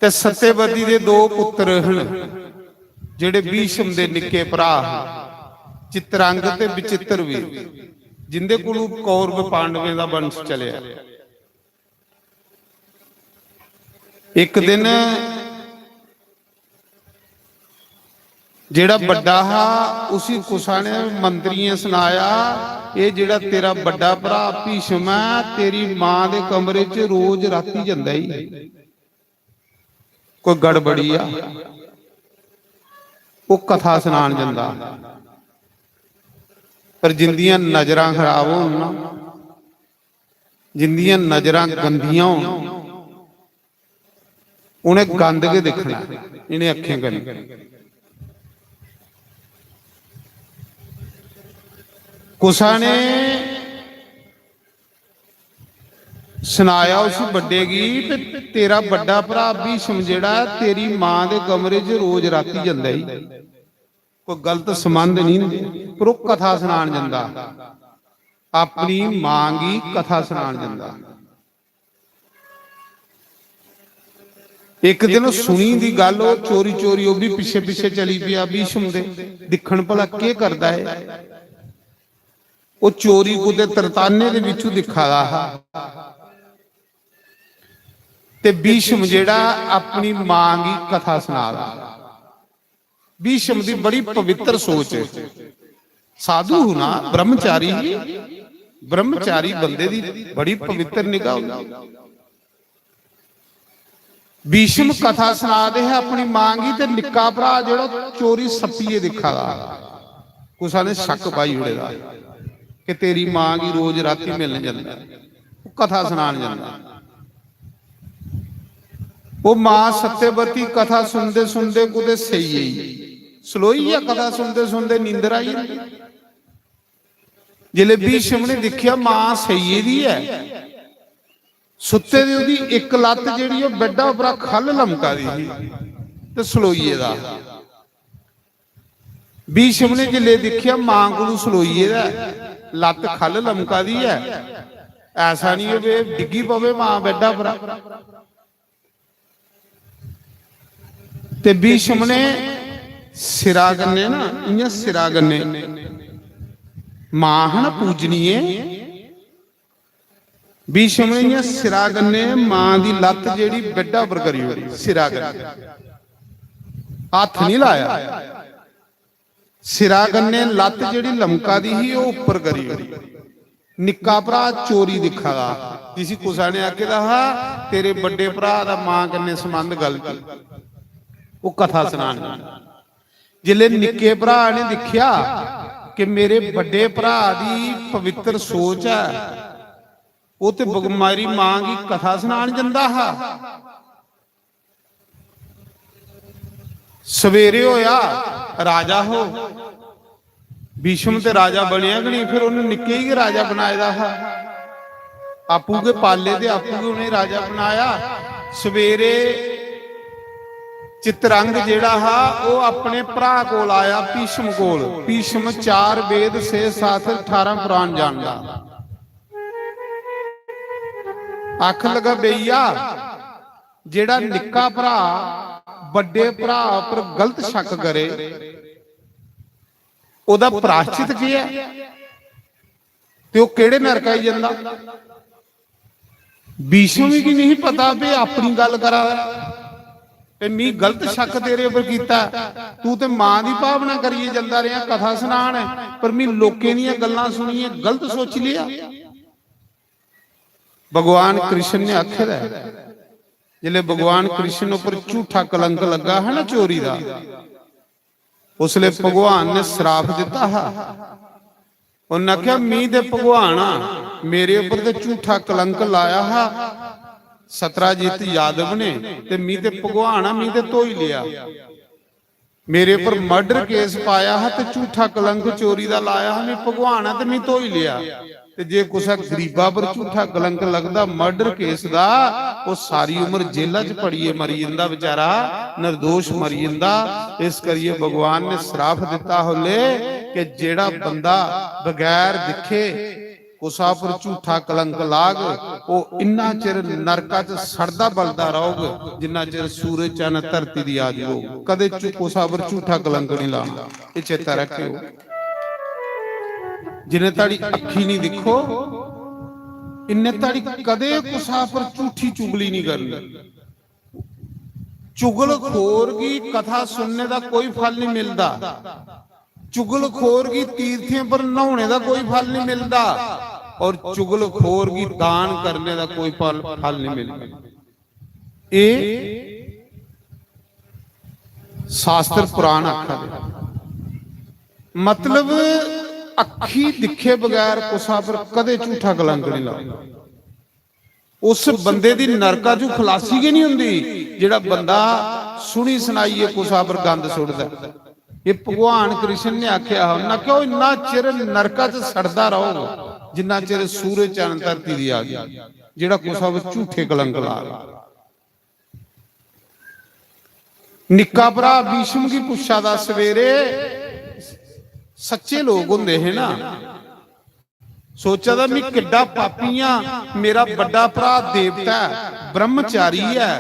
ते सत्यवती दे दो पुत्र हन जिहड़े भीष्म दे निक्के भरा, चित्रांग ते विचित्र भी, जिंदे कोलों कौरव पांडवें दा वंश चलिया। एक दिन जेड़ा बड़ा हा उसी कुसा ने मंत्रियों सुनाया, ये जेड़ा तेरा बड़ा भरा भीष्म है तेरी मां दे कमरे च रोज राती जांदा ही, कोई गड़बड़ी आ, वो कथा सुनान जांदा। पर जिंदियां नजरां खराब होण ना, जिंदियां नजरां गंदियां होण, उन्हें गंद के दिखना, इन्हें अखें करनी। कुसा ने सुनाया उस बड़े की, तेरा बड़ा भरा भीष्म जेड़ा तेरी मां दे कमरे च रोज राती जांदा ही, कोई गलत संबंध नहीं, पर कथा सुनान जांदा, अपनी मां की कथा सुनान जांदा। एक दिन सुनी दी गल चोरी चोरी वो भी पिछे पिछे चली पिया भीष्म दे, दिखण भला के करदा है। वो चोरी कुदे तरताने दे विचों दिखा रहा, ते भीष्म जेड़ा अपनी मां की कथा सुना रहा। भीष्म दी बड़ी पवित्र सोच है, साधु होना ब्रह्मचारी, ब्रह्मचारी बंदे दी बड़ी पवित्र निगाह होंदी। भीष्म कथा सुना दे है अपनी मां की, ते निक्का भरा जेड़ा चोरी सप्पीए दिखा रहा। कुसा ने शक पाई उड़ेगा कि तेरी मां की रोज राती मिलने जाता, कथा सुनान जाता। वो मां सत्यवती कथा सुनते सुनते कुदे सही है सलोई है, कथा सुनते सुनते नींदर आई। जिले भीष्म ने देखिया मां सही दी है, सुते दी ओदी एक लत्त जिहड़ी ओ बेडा उपरा खल लमका दी ते सलोईए दा। भीष्म ने जिले देखिया मां को सलोईए दा लत्त खल लमका दी है, ऐसा नहीं हो डिग्गी पवे मां बेडा उपरा। ते भीष्म ने सिरा गन्ने ना, इयां सिरा गन्ने मां है ना पूजनीए, ਭੀਸ਼ਮ ਨੇ ਸਿਰਾ ਗੰਨੇ ਮਾਂ ਦੀ ਲੱਤ ਜਿਹੜੀ ਬੈੱਡਾ ਉੱਪਰ ਕਰੀ ਹੋਈ ਸਿਰਾ ਗੰਨੇ ਹੱਥ ਨਹੀਂ ਲਾਇਆ। ਸਿਰਾ ਗੰਨੇ ਲੱਤ ਜਿਹੜੀ ਲਮਕਾ ਦੀ ਸੀ ਉਹ ਉੱਪਰ ਕਰੀ ਹੋਈ। ਨਿੱਕਾ ਭਰਾ ਚੋਰੀ ਦਿਖਾਗਾ ਜਿਸੀ ਕੁਸਾ ਨੇ ਆਕੇ ਦਾ ਤੇਰੇ ਵੱਡੇ ਭਰਾ ਦਾ ਮਾਂ ਕੰਨੇ ਸੰਬੰਧ ਗਲਤ ਉਹ ਕਥਾ ਸੁਣਾਣ। ਜਿਲੇ ਨਿੱਕੇ ਭਰਾ ਨੇ ਦੇਖਿਆ ਕਿ ਮੇਰੇ ਵੱਡੇ ਭਰਾ ਦੀ ਪਵਿੱਤਰ ਸੋਚ ਹੈ ਉਹ ਤੇ ਬਗਮਾਰੀ ਮਾਂ ਦੀ ਕਥਾ ਸੁਣਾਣ ਜਾਂਦਾ ਹਾ। ਸਵੇਰੇ ਹੋਇਆ ਰਾਜਾ ਹੋ ਭੀਸ਼ਮ ਤੇ ਰਾਜਾ ਬਣਿਆ ਕਿ ਨਹੀਂ, ਫਿਰ ਉਹਨੂੰ ਨਿੱਕੇ ਹੀ ਰਾਜਾ ਬਣਾਇਦਾ ਹਾ। ਆਪੂ ਕੇ ਪਾਲੇ ਤੇ ਆਪੂ ਕੇ ਉਹਨੇ ਰਾਜਾ ਬਣਾਇਆ। ਸਵੇਰੇ चितरंग जेड़ा हा वो अपने भरा कोल आया भीष्म कोल। भीष्म 4 वेद 6 शास्त्र 18 पुराण जानदा। आख लगा बेइया जेड़ा निक्का भरा बड़े भरा पर गलत शक करे ओदा प्रायश्चित की है ते ओ केड़े नरक आई जांदा। भीष्म की नहीं पता भी अपनी गल करा मी गलत शक तेरे उपर कीता तू ते मां दी भावना करिए चलदा रहा कथा सुनाण पर मी लोकें दीयां गल्लां सुनिए गलत सोच लिया। भगवान कृष्ण ने आखिया जिले भगवान कृष्ण उपर झूठा कलंक लगा है ना चोरी दा उसले भगवान ने श्राप दिता हा। उन्हें आखिया मी ते भगवान मेरे उपर ते झूठा कलंक लाया हा। सतराजीत यादव ने ते मी ते भगवान मी ते धो ही लिया। मेरे पर मर्डर केस पाया है ते झूठा कलंक चोरी दा लाया है मैं भगवान ते मैं धो ही लिया। ते जे कुछ गरीबा पर झूठा कलंक लगदा मर्डर केस दा वो सारी उम्र जेला च पड़िए मरी जांदा बेचारा निर्दोष मरी जांदा। इस करिए भगवान ने श्राप दिता होले कि जेड़ा बंदा बगैर दिखे कुसा पर झूठा कलंक लाग वो इन्ना चिर नरका च सड़दा बलदा रहोगे जिन्ना चिर सूरज चन धरती दी आ जाओ। कदे कुसा पर झूठा कलंक नहीं लाना ये चेता रखियो। जिन्हें ताड़ी अखी नहीं दिखो इन्हें ताड़ी कदे कुसा पर झूठी चुगली नहीं करनी। चुगलखोर की कथा सुनने का कोई फल नहीं मिलता। चुगलखोर की तीर्थियों पर नहाने का कोई फल नहीं मिलता और चुगलखोर की दान करने का कोई फल नहीं मिलता। ये शास्त्र पुराण आखा मतलब अखी दिखे बगैर कुसा पर कदे झूठा कलंक नहीं लाओ। उस बंदे दी नरका चू खलासी की नहीं हुंदी जेड़ा बंदा सुनी सुनाई कुसा पर गंद सुटदा। ये भगवान कृष्ण ने आख्या उन्हें क्यों इन्ना चिर नरका च सड़दा रहोगे जिन्ना चिर सूरज चंद धरती दी आ गई जेड़ा कुसा पर झूठे कलंक ला। निक्का भरा भीष्म की पुछा दा सवेरे सच्चे लोग होंदे है ना सोचा था मैं किड्डा पापी हां। मेरा बड़ा भरा देवता ब्रह्मचारी है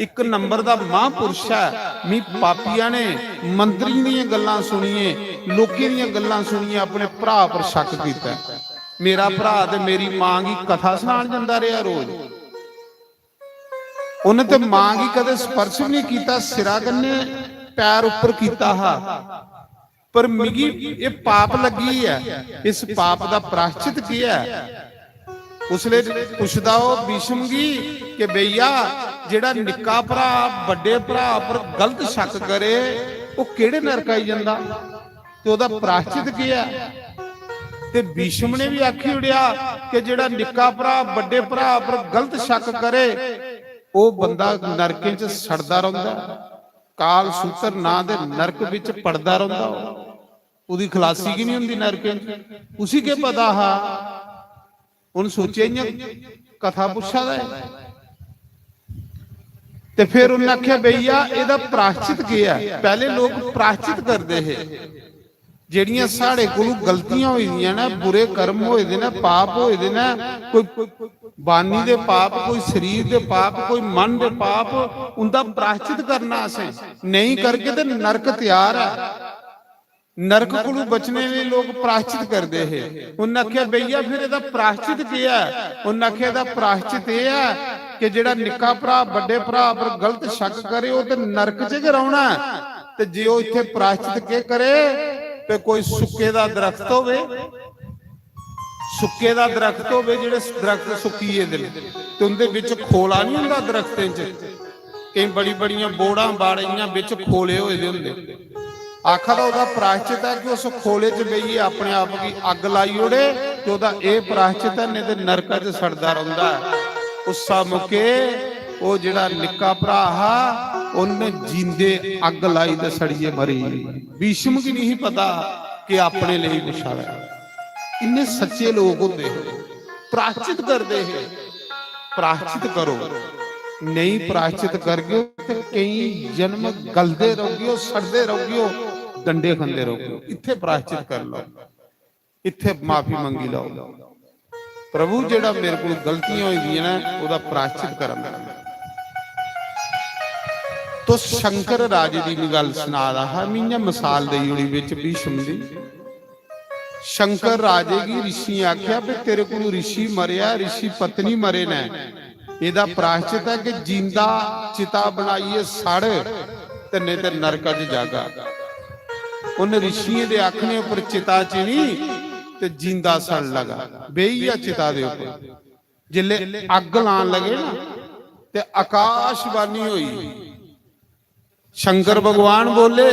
एक नंबर का महापुरुष है। मी पापिया ने मंत्री दीयां गल्लां सुनिए लोकें दीयां गल्लां सुनिए अपने भरा पर शक कीता। मेरा भरा ते मेरी मां की कथा सुनाण जांदा रहा रोज। उन्हें ते मां की कदे स्पर्श भी नहीं किया सिरा कन्ने पैर उपर कीता हा पर मिगी ये पाप लगी है। इस पाप का प्रायश्चित किया है। उसले पुछदा ओ भीष्म जी कि भैया जेड़ा निक्का भरा बड़े भरा पर गलत शक करे वो केड़े नरक आई जांदा ते ओदा प्रायश्चित की है। ते भीष्म ने भी आखी उड़िया कि जेड़ा निक्का भरा बड़े भरा पर गलत शक करे वो बंदा नरके च सड़दा रहिंदा काल सूत्र ना दे नरक विच पड़दा रहिंदा ओदी खलासी की नहीं हुंदी नरके उसी के पता हा। उन सोचे कथा पुछा दे ते फिर उन्हें आख्या भैया इहदा प्रायश्चित किया है। पहले लोग प्रायश्चित करते हैं जेड़ियां साढ़े कोल गलतियां होई दियां ना बुरे कर्म होए दे ना पाप होए दे ना कोई बानी दे पाप कोई शरीर दे पाप कोई मन दे पाप उनका प्रायश्चित करना असें नहीं करके ते नरक तैयार है। नरक कोलू बचने लिए लोग प्रायश्चित करते हैं। उन्हें आख्या भैया फिर ਇਹਦਾ प्रायश्चित ਕੀ ਹੈ? उन्हें आख्या ਇਹਦਾ प्रायश्चित ਇਹ ਹੈ ਕਿ ਜਿਹੜਾ ਨਿੱਕਾ ਭਰਾ ਵੱਡੇ ਭਰਾ ਪਰ ਗਲਤ ਸ਼ੱਕ ਕਰੇ ਉਹ ਤੇ ਨਰਕ 'ਚ ਗਿਰਾਉਣਾ ਤੇ ਜੇ ਉਹ ਇੱਥੇ ਪ੍ਰਾਇਸ਼ਚਿਤ ਕੇ ਕਰੇ ਤੇ ਕੋਈ ਸੁੱਕੇ ਦਾ ਦਰਖਤ ਹੋਵੇ, ਸੁੱਕੇ ਦਾ ਦਰਖਤ ਹੋਵੇ, ਜਿਹੜੇ ਦਰਖਤ ਸੁੱਕੀਏ ਦੇ ਤੇ ਉਹਦੇ ਵਿੱਚ ਖੋਲਾ ਨਹੀਂ ਹੁੰਦਾ ਦਰਖਤਾਂ 'ਚ, ਕਈ ਬੜੀ ਬੜੀਆਂ ਬੋੜਾਂ ਬਾੜੀਆਂ ਵਿੱਚ ਖੋਲੇ ਹੋਏ ਦੇ ਹੁੰਦੇ। ਆਖਾ ਦਾ ਉਹਦਾ ਪ੍ਰਾਇਸ਼ਚਿਤ ਹੈ ਕਿ ਉਸ ਖੋਲੇ 'ਚ ਬਈਏ ਆਪਣੇ ਆਪ ਦੀ ਅੱਗ ਲਾਈ ਉੜੇ ਤੇ ਉਹਦਾ ਇਹ ਪ੍ਰਾਇਸ਼ਚਿਤ ਹੈ, ਨਹੀਂ ਤੇ ਨਰਕਾਂ 'ਚ ਸੜਦਾ ਰਹਿੰਦਾ। ਉਸਾ ਮੁਕੇ ਉਹ ਜਿਹੜਾ ਨਿੱਕਾ ਭਰਾ ਹਾ ਉਹਨੇ ਜਿੰਦੇ ਅੱਗ ਲਾਈ ਤੇ ਸੜੀਏ ਮਰੀ। ਭੀਸ਼ਮ ਕੀ ਨਹੀਂ ਪਤਾ ਕਿ ਆਪਣੇ ਲਈ ਵਿਸ਼ਾ ਹੈ। ਇੰਨੇ ਸੱਚੇ ਲੋਕ ਹੁੰਦੇ ਪ੍ਰਾਇਸ਼ਚਿਤ ਕਰਦੇ ਹੈ। ਪ੍ਰਾਇਸ਼ਚਿਤ ਕਰੋ, ਨਹੀਂ ਪ੍ਰਾਇਸ਼ਚਿਤ ਕਰਗੇ ਤੇ ਕਈ ਜਨਮ ਗਲਦੇ ਰਹੋਗੇ, ਸੜਦੇ ਰਹੋਗੇ, ਡੰਡੇ ਖਾਂਦੇ ਰਹੋਗੇ। ਇੱਥੇ ਪ੍ਰਾਇਸ਼ਚਿਤ ਕਰ ਲਓ, ਇੱਥੇ ਮਾਫੀ ਮੰਗੀ ਲਓ। ਪ੍ਰਭੂ ਜਿਹੜਾ ਮੇਰੇ ਕੋਲ ਗਲਤੀਆਂ ਹੋਈਆਂ ਨੇ ਉਹਦਾ ਪ੍ਰਾਇਸ਼ਚਿਤ ਕਰਨ ਦਾ। ਤੋ ਸ਼ੰਕਰ ਰਾਜੇ ਦੀ ਗੱਲ ਸੁਣਾ ਰਹਾ ਮੈਂ ਮਿਸਾਲ ਦੇਈ ਹੋਣੀ ਵਿੱਚ ਭੀਸ਼ਮ ਦੀ। ਸ਼ੰਕਰ ਰਾਜੇ ਦੀ ਰਿਸ਼ੀ ਆਖਿਆ ਵੀ ਤੇਰੇ ਕੋਲ ਰਿਸ਼ੀ ਮਰਿਆ, ਰਿਸ਼ੀ ਪਤਨੀ ਮਰੇ ਨੇ, ਇਹਦਾ ਪ੍ਰਾਇਸ਼ਚਿਤ ਹੈ ਕਿ ਜਿੰਦਾ ਚਿਤਾ ਬਣਾਈਏ ਸੜ ਤੇ ਨਹੀਂ ਤੇ ਨਰਕਾਂ 'ਚ ਜਾਗਾ। ਉਹਨੇ ਰਿਸ਼ੀਆਂ ਦੇ ਆਖਣੇ ਉੱਪਰ ਚਿਤਾ 'ਚ ਨਹੀਂ ਤੇ ਜਿੰਦਾ ਸੜ ਲਗਾ ਬੇਈਆ ਚਿਤਾ ਦੇ ਉੱਪਰ। ਜਿੱਲੇ ਅੱਗ ਲਾਣ ਲਗੇ ਨਾ ਤੇ ਆਕਾਸ਼ਬਾਣੀ ਹੋਈ। ਸ਼ੰਕਰ ਭਗਵਾਨ ਬੋਲੇ,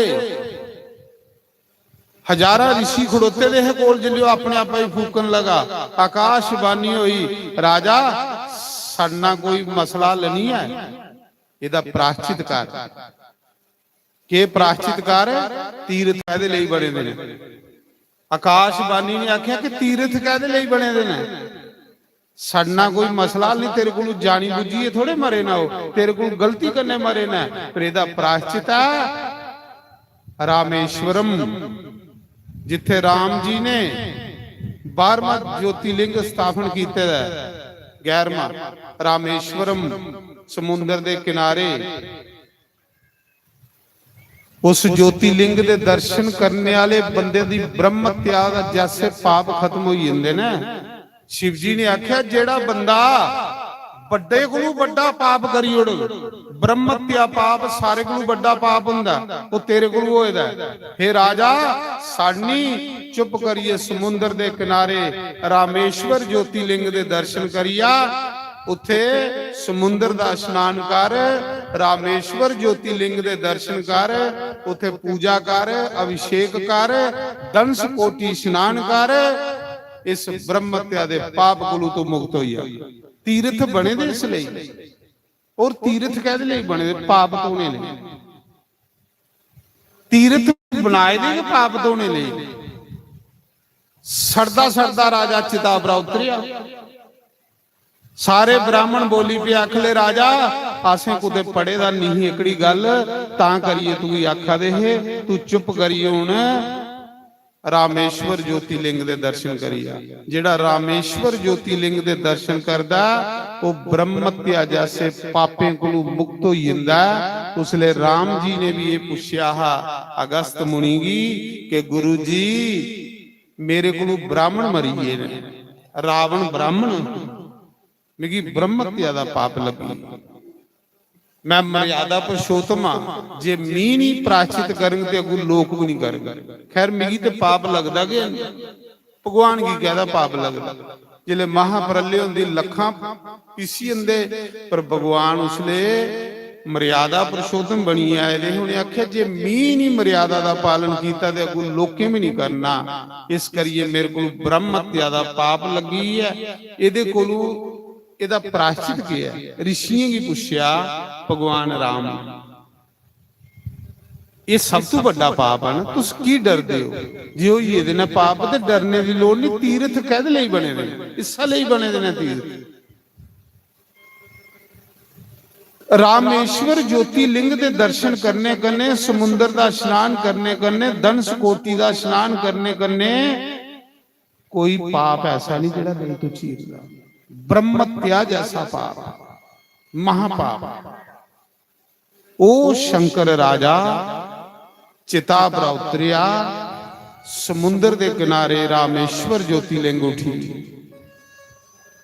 ਹਜ਼ਾਰਾਂ ਰਿਸ਼ੀ ਖੜੋਤੇ ਦੇ ਹੈ ਕੋਲ, ਜਿੱਲੇ ਆਪਣੇ ਆਪਾ ਹੀ ਫੂਕਣ ਲਗਾ। ਆਕਾਸ਼ਬਾਣੀ ਹੋਈ, ਰਾਜਾ ਸਾਡਾ ਕੋਈ ਮਸਲਾ ਨਹੀਂ ਹੈ, ਇਹਦਾ ਪ੍ਰਾਇਸ਼ਚਿਤ ਕਰ। ਕਿ ਪ੍ਰਾਇਸ਼ਚਿਤ ਕਰ? ਤੀਰਥ ਇਹਦੇ ਲਈ ਬਣੇ ਨੇ। ਆਕਾਸ਼ਬਾਣੀ ਨੇ ਆਖਿਆ ਕਿ ਤੀਰਥ ਕਾਹਦੇ ਲਈ ਬਣੇ ਦੇ ਨੇ? ਸਾਡਾ ਕੋਈ ਮਸਲਾ ਨਹੀਂ, ਤੇਰੇ ਕੋਲ ਜਾਣੀ ਬੁੱਝੀ ਥੋੜੇ ਮਰੇ ਨਾ ਹੋ, ਤੇਰੇ ਕੋਲ ਗਲਤੀ ਕਰਨੇ ਮਰੇ ਨਾ। ਪਰ ਇਹਦਾ ਪ੍ਰਾਇਸ਼ਚਿਤ ਹੈ ਰਾਮੇਸ਼ਵਰਮ, ਜਿੱਥੇ ਰਾਮ ਜੀ ਨੇ 12ਵਾਂ ਜੋਤਿਲਿੰਗ ਸਥਾਪਨ ਕੀਤੇ ਦਾ 11ਵਾਂ ਰਾਮੇਸ਼ਵਰਮ ਸਮੁੰਦਰ ਦੇ ਕਿਨਾਰੇ। उस ज्योतिलिंग दे दर्शन करने वाले बंदे दी ब्रह्म हत्या दा जैसे पाप खत्म हो जांदे ने। शिव जी ने आख्या जेड़ा बंदा बड़े कोलों बड़ा पाप करी उड़, ब्रह्म हत्या पाप सारे कोलों बड़ा पाप हुंदा, वो तेरे कोलों होएदा। हे राजा साडनी चुप करिए, समुंदर दे किनारे रामेश्वर ज्योतिलिंग दे दर्शन करिया। उत्थे समुंदर दा स्नान कर, रामेश्वर ज्योतिलिंग दे दर्शन कर, उत्थे पूजा कर, अभिषेक कर, दंस कोटि स्नान कर। इस ब्रह्म हत्या दे पाप कोलों तो मुक्त होई जा। तीर्थ बने दे इस लई, और तीर्थ कहदे लई बने दे? पाप धोने लई। तीर्थ बनाए दे कि पाप धोने लई? सड़दा सड़दा राजा चिताबरा उतरिया। सारे ब्राह्मण बोली पे आखले राजा आसे कुते पड़े दा नहीं एकड़ी गल तां करिए तू आखा दे है, तू चुप करिए। हुण रामेश्वर ज्योतिलिंग दे दर्शन करिए। जेड़ा रामेश्वर ज्योतिलिंग दे दर्शन करदा वो ब्रह्म हत्या जैसे पापे कोलों मुक्त हो जांदा। उसले राम जी ने भी ये पूछया हा अगस्त मुनि जी के गुरु जी मेरे कोलों ब्राह्मण मरीए ने, रावण ब्राह्मण मिगी ब्रह्म हत्या दा पाप लगी। मैं मर्यादा पुरुषोत्तम हां, जे मी नहीं प्रायश्चित करेंगे ते अगू लोक भी नहीं करेंगे। खैर मिगी ते पाप लगदा कि भगवान की कहदा पाप लगदा। जिले महाप्रलय हुंदी लखां पीसी अंदे, पर भगवान उसले मर्यादा पुरुषोत्तम बनी आए दे। हुणे आख्या जे मी नहीं मर्यादा दा पालन कीता ते अगू लोके भी नहीं करना। इस करिए मेरे कोल ब्रह्म हत्या दा पाप लगी है। इहदे कोलों ਇਹਦਾ ਪ੍ਰਾयश्चित ਕੀ ਹੈ? ऋषियों की पूछया भगवान राम, ये सब तो बड़ा पाप है ना, तुस की डरदे हो? जो ये देना पाप ते डरने की लोड़ नहीं। तीर्थ कहदे लई बने ने? इसा लई बने ने तीर्थ। रामेश्वर ज्योतिलिंग दे दर्शन करने कन्ने, समुंदर दा स्नान करने कन्ने, धनुष कोटि दा स्नान करने कन्ने कोई पाप ऐसा नहीं जेड़ा दिल तो चीरदा। ब्रह्म हत्या जैसा पाप महापाप। ओ शंकर राजा चिता पर उतरिया ਸਮੁੰਦਰ ਦੇ ਕਿਨਾਰੇ ਰਾਮੇਸ਼ਵਰ ਜੋਤੀਲਿੰਗ ਉਠੀ।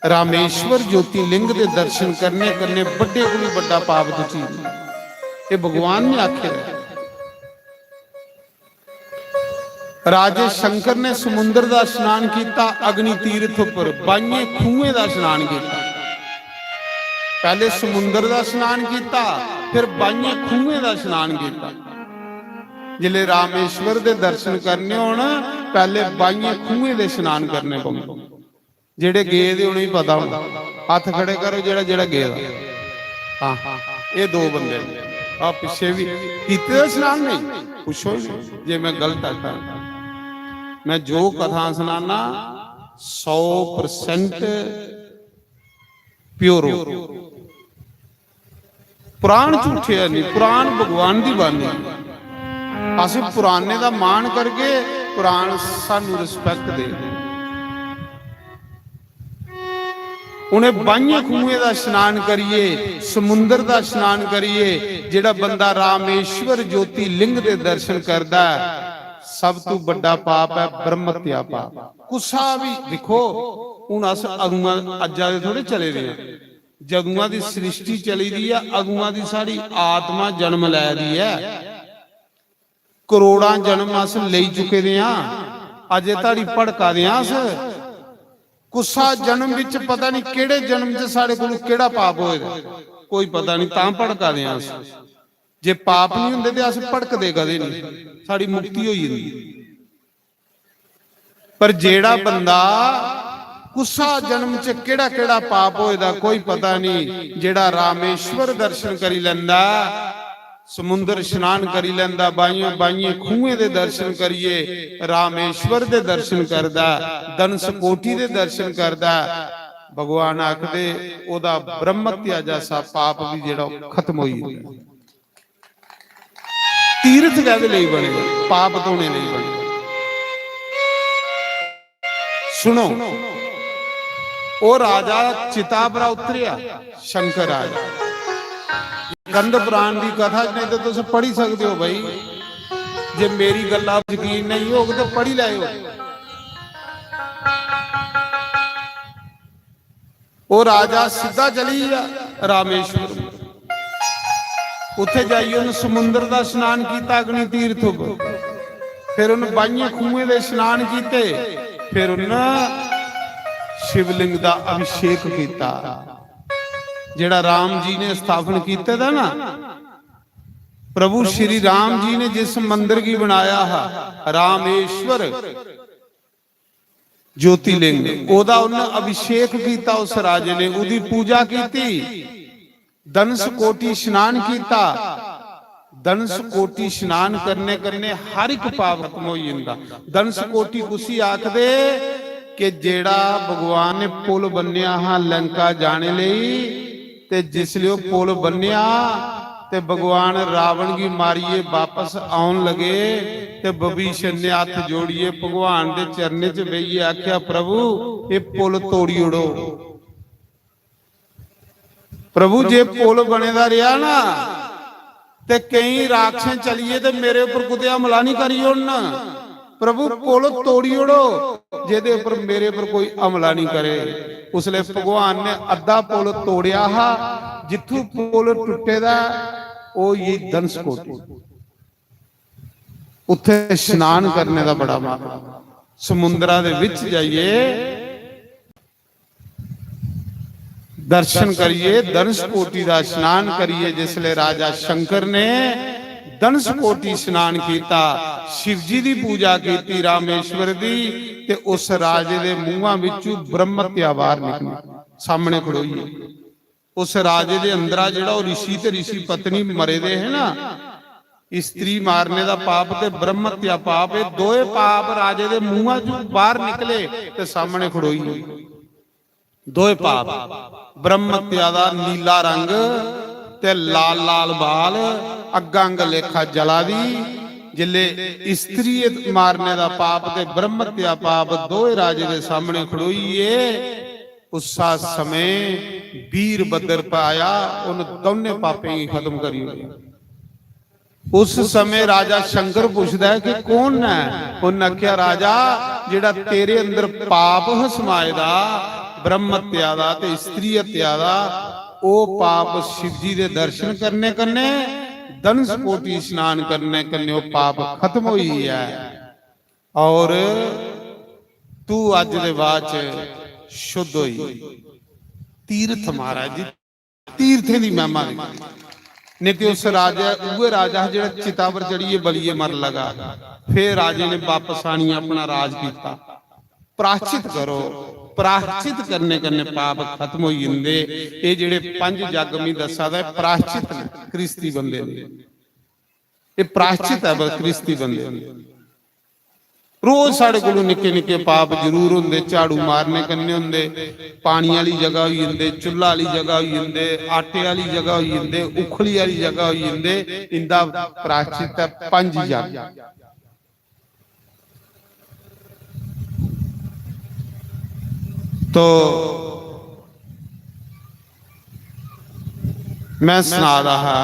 ਰਾਮੇਸ਼ਵਰ ਜੋਤੀਲਿੰਗ ਦੇ ਦਰਸ਼ਨ ਕਰਨੇ ਕਰਨੇ ਵੱਡੇ ਕੋਲੋਂ ਵੱਡਾ ਪਾਪ ਤੁਚੀ। ਇਹ ਭਗਵਾਨ ਨੇ ਆਖਿਆ। ਰਾਜੇ ਸ਼ੰਕਰ ਨੇ ਸਮੁੰਦਰ ਦਾ ਇਸ਼ਨਾਨ ਕੀਤਾ, ਅਗਨੀ ਤੀਰਥ ਉੱਪਰ 22 ਖੂਹੇ ਦਾ ਇਸ਼ਨਾਨ ਕੀਤਾ। ਪਹਿਲੇ ਸਮੁੰਦਰ ਦਾ ਇਸ਼ਨਾਨ ਕੀਤਾ, ਫਿਰ 22 ਖੂਹੇ ਦਾ ਇਸ਼ਨਾਨ ਕੀਤਾ। ਜਿਲੇ ਰਾਮੇਸ਼ਵਰ ਦੇ ਦਰਸ਼ਨ ਕਰਨੇ ਹੋਣ, ਪਹਿਲੇ 22 ਖੂਹੇ ਦੇ ਇਸ਼ਨਾਨ ਕਰਨੇ ਪਉਂਦੇ। ਜਿਹੜੇ ਗਏ ਦੇ ਉਹਨੂੰ ਹੀ ਪਤਾ ਹੁੰਦਾ। ਹੱਥ ਖੜੇ ਕਰੋ ਜਿਹੜਾ ਜਿਹੜਾ ਗਿਆ। ਹਾਂ ਇਹ ਦੋ ਬੰਦੇ ਆ ਪਿੱਛੇ ਵੀ ਕੀਤੇ ਦਾ ਇਸ਼ਨਾਨ ਨਹੀਂ ਪੁੱਛੋ ਜੇ ਮੈਂ ਗਲਤ ਆਖਾਂ। ਮੈਂ ਜੋ ਕਥਾ ਸੁਣਾਨਾ 100% ਪਿਓਰ। ਪੁਰਾਣ ਝੂਠੇ ਨਹੀਂ, ਪੁਰਾਣ ਭਗਵਾਨ ਦੀ ਬਾਣੀ। ਅਸੀਂ ਪੁਰਾਣੇ ਦਾ ਮਾਣ ਕਰਕੇ ਪੁਰਾਣ ਸਾਨੂੰ ਰਿਸਪੈਕਟ ਦੇ। ਉਹਨੇ 22 ਖੂਹੇ ਦਾ ਇਸ਼ਨਾਨ ਕਰੀਏ, ਸਮੁੰਦਰ ਦਾ ਇਸ਼ਨਾਨ ਕਰੀਏ। ਜਿਹੜਾ ਬੰਦਾ ਰਾਮੇਸ਼ਵਰ ਜੋਤੀ ਲਿੰਗ ਦੇ ਦਰਸ਼ਨ ਕਰਦਾ, ਸਭ ਤੋਂ ਵੱਡਾ ਪਾਪ ਹੈ ਬ੍ਰਹਮ ਹੱਤਿਆ ਪਾਪ। ਗੁੱਸਾ ਵੀ ਦੇਖੋ, ਹੁਣ ਅਸ ਅਗੂਆਂ ਅੱਜਾਂ ਦੇ ਥੋੜੇ ਚਲੇ ਰਹੇ ਆ। ਜਗੂਆਂ ਦੀ ਸ੍ਰਿਸ਼ਟੀ ਚਲੀ ਦੀ ਆ, ਅਗੂਆਂ ਦੀ ਸਾਡੀ ਆਤਮਾ ਜਨਮ ਲੈ ਰਹੀ ਹੈ। ਕਰੋੜਾਂ ਜਨਮ ਅਸ ਲਈ ਚੁੱਕੇ ਦੇ ਆ, ਅਜੇ ਤੁਹਾਡੀ ਭੜਕਾ ਦੇ ਆ। ਗੁੱਸਾ ਜਨਮ ਵਿੱਚ ਪਤਾ ਨਹੀਂ ਕਿਹੜੇ ਜਨਮ 'ਚ ਸਾਡੇ ਕੋਲ ਕਿਹੜਾ ਪਾਪ ਹੋਏਗਾ, ਕੋਈ ਪਤਾ ਨਹੀਂ, ਤਾਂ ਭੜਕਾ ਦੇ ਆ। ਜੇ ਪਾਪ ਨਹੀਂ ਹੁੰਦੇ ਤੇ ਅਸੀਂ ਭੜਕਦੇ ਕਦੇ ਨਹੀਂ, ਸਾਡੀ ਮੁਕਤੀ ਹੋਈ ਜਾਂਦੀ। ਪਰ ਜਿਹੜਾ ਬੰਦਾ ਗੁੱਸਾ ਜਨਮ 'ਚ ਕਿਹੜਾ ਕਿਹੜਾ ਪਾਪ ਹੋਏਦਾ ਕੋਈ ਪਤਾ ਨਹੀਂ। ਜਿਹੜਾ ਰਾਮੇਸ਼ਵਰ ਦਰਸ਼ਨ ਕਰੀ ਲੈਂਦਾ, ਸਮੁੰਦਰ ਇਸ਼ਨਾਨ ਕਰੀ ਲੈਂਦਾ, 22 ਖੂਹੇ ਦੇ ਦਰਸ਼ਨ ਕਰੀਏ, ਰਾਮੇਸ਼ਵਰ ਦੇ ਦਰਸ਼ਨ ਕਰਦਾ, ਦਨਸ ਕੋਟੀ ਦੇ ਦਰਸ਼ਨ ਕਰਦਾ, ਭਗਵਾਨ ਆਖਦੇ ਉਹਦਾ ਬ੍ਰਹਮ ਹੱਤਿਆ ਜੈਸਾ ਪਾਪ ਵੀ ਜਿਹੜਾ ਖਤਮ ਹੋਈ ਜਾਂਦਾ। ਤੀਰਥ ਕਾਹਦੇ ਲਈ ਬਣੇ? ਪਾਪ ਧੋਣੇ ਲਈ ਬਣੇ। ਸੁਣੋ, ਉਹ ਰਾਜਾ ਚਿਤਾ ਪਰ ਉਤਰਿਆ, ਸ਼ੰਕਰ ਰਾਜਾ। ਕੰਦ ਪੁਰਾਣ ਦੀ ਕਥਾ ਨਹੀਂ ਤਾਂ ਤੁਸੀਂ ਪੜ੍ਹ ਸਕਦੇ ਹੋ ਭਾਈ। ਜੇ ਮੇਰੀ ਗੱਲਾਂ ਯਕੀਨ ਨਹੀਂ ਹੋਊ ਤਾਂ ਪੜ੍ਹ ਲਿਓ। ਉਹ ਰਾਜਾ ਸਿੱਧਾ ਚਲੀ ਗਿਆ ਰਾਮੇਸ਼ਵਰ। ਉੱਥੇ ਜਾਈ ਉਹਨੇ ਸਮੁੰਦਰ ਦਾ ਇਸ਼ਨਾਨ ਕੀਤਾ, ਅਗਨੀ ਤੀਰਥ ਉੱਪਰ। ਫਿਰ ਉਹਨੇ 22 ਖੂਹੇ ਦੇ ਇਸ਼ਨਾਨ ਕੀਤੇ। ਫਿਰ ਉਹਨੇ ਸ਼ਿਵਲਿੰਗ ਦਾ ਅਭਿਸ਼ੇਕ ਕੀਤਾ, ਜਿਹੜਾ ਰਾਮ ਜੀ ਨੇ ਸਥਾਪਨ ਕੀਤਾ था ना। प्रभु श्री राम जी ने जिस मंदिर की बनाया है रामेश्वर ज्योतिलिंग, ओदा उन्हें अभिषेक किया। उस राजे ने उदी पूजा की, दंस कोटि स्नान किया। दंस कोटि स्नान करने करने हर एक पाप खत्म हो जाता। दंस कोटि कुसी आखदे कि जेड़ा भगवान ने पुल बनिया हाँ लंका जाने लई, ते जिसलिए पुल बनिया ते भगवान रावण की मारिए वापस आउन लगे, ते विभीषण ने हाथ जोड़िए भगवान दे चरने च बहिए, आख्या प्रभु ये पुल तोड़ी उड़ो। प्रभु जे पुल बनेदा रहा ना ते कई राक्षस चलिए ते मेरे ऊपर कुछ हमला नहीं करियो ना। प्रभु पुल तोड़ी उड़ो, जेदे ऊपर मेरे पर कोई हमला नहीं करे। उसले भगवान ने अद्धा पुल तोड़िया हा, जिथू पुल टुटेदा ओ ये दंस कोटि। उत्थे स्नान करने का बड़ा मौका। समुद्रा दे विच जाइए, दर्शन करिए, दंस कोटि का स्नान करिए। जिसले राजा शंकर ने दंस कोटि स्नान किया, शिव जी की पूजा की रामेश्वर दी, ते उस राजे दे मूंहां विचों ब्रह्म हत्या बाहर निकली, सामने खड़ोई। उस राजे दे अंदर जिहड़ा ऋषि ते ऋषि पत्नी मरे दे है ना, स्त्री मारने का पाप ते ब्रह्म हत्या पाप, ये दोए पाप राजे दे मूंहां चों बाहर निकले ते सामने खड़ोई। दोए पाप, ब्रह्म हत्या दा नीला रंग ते लाल लाल बाल, अगंग लेखा जला दी। जिले स्त्री मारने का पाप ते ब्रह्म हत्या पाप दोए राजे के सामने खड़ोईए। उस समय वीर बदर पाया, उन दोने पापे ही खत्म करी। उस समय राजा शंकर पूछदा है कि कौन है? उन्हें आख्या राजा जिहड़ा तेरे अंदर पाप समाए दा ब्रह्म हत्या दा ते स्त्री हत्या दा ओ पाप शिव जी दे दर्शन करने कन्ने धनुष कोटि स्नान करने कन्ने ओ पाप खत्म होई है और तू अज दे बाद शुद्ध होई। तीर्थ महाराज जी तीर्थे दी महिमा नहीं तो उस राजा उहे राजा जिहड़ा चिता पर चढ़िए बलिए मर लगा। फिर राजे ने वापस आनी अपना राज किया। प्राश्चित करो, प्राश्चित करने कन्ने पाप खत्म हो जांदे। ये जिहड़े पंज जग में दसा दा प्राश्चित ने क्रिस्ती बंदे ने, ये प्राश्चित है बस क्रिस्ती बंदे ने। रोज साढ़े को निके निके पाप जरूर होंगे, झाड़ू मारने कन्ने होंगे, पानी वाली जगह हो जाते, चुल्हा वाली जगह हो जाते, आटे वाली जगह हो जाते, उखली वाली जगह हो जाते। इंदा प्राश्चित है पंज जग। तो मैं सुना रहा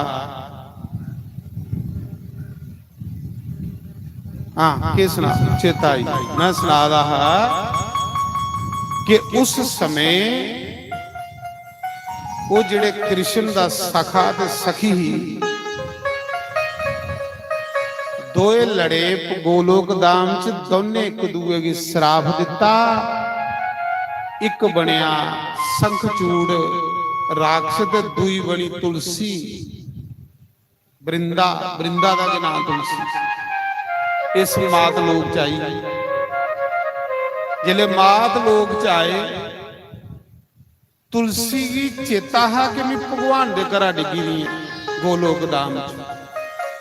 हाँ कि सुना चेता आई मैं सुना रहा कि उस समय वो जिहड़े कृष्ण दा सखा ते सखी दोए लड़े गोलोक धाम च दोने एक दूए की श्राप दिता। एक बनिया शंखचूड़ राक्षस ते दुई बनी तुलसी। बृंदा बृंदा दा नाम तुलसी। इस मात लोक च आई। जिले मात लोक च आए तुलसी की चेता है कि मैं भगवान दे घरा डिगी नहीं है गोलोक धाम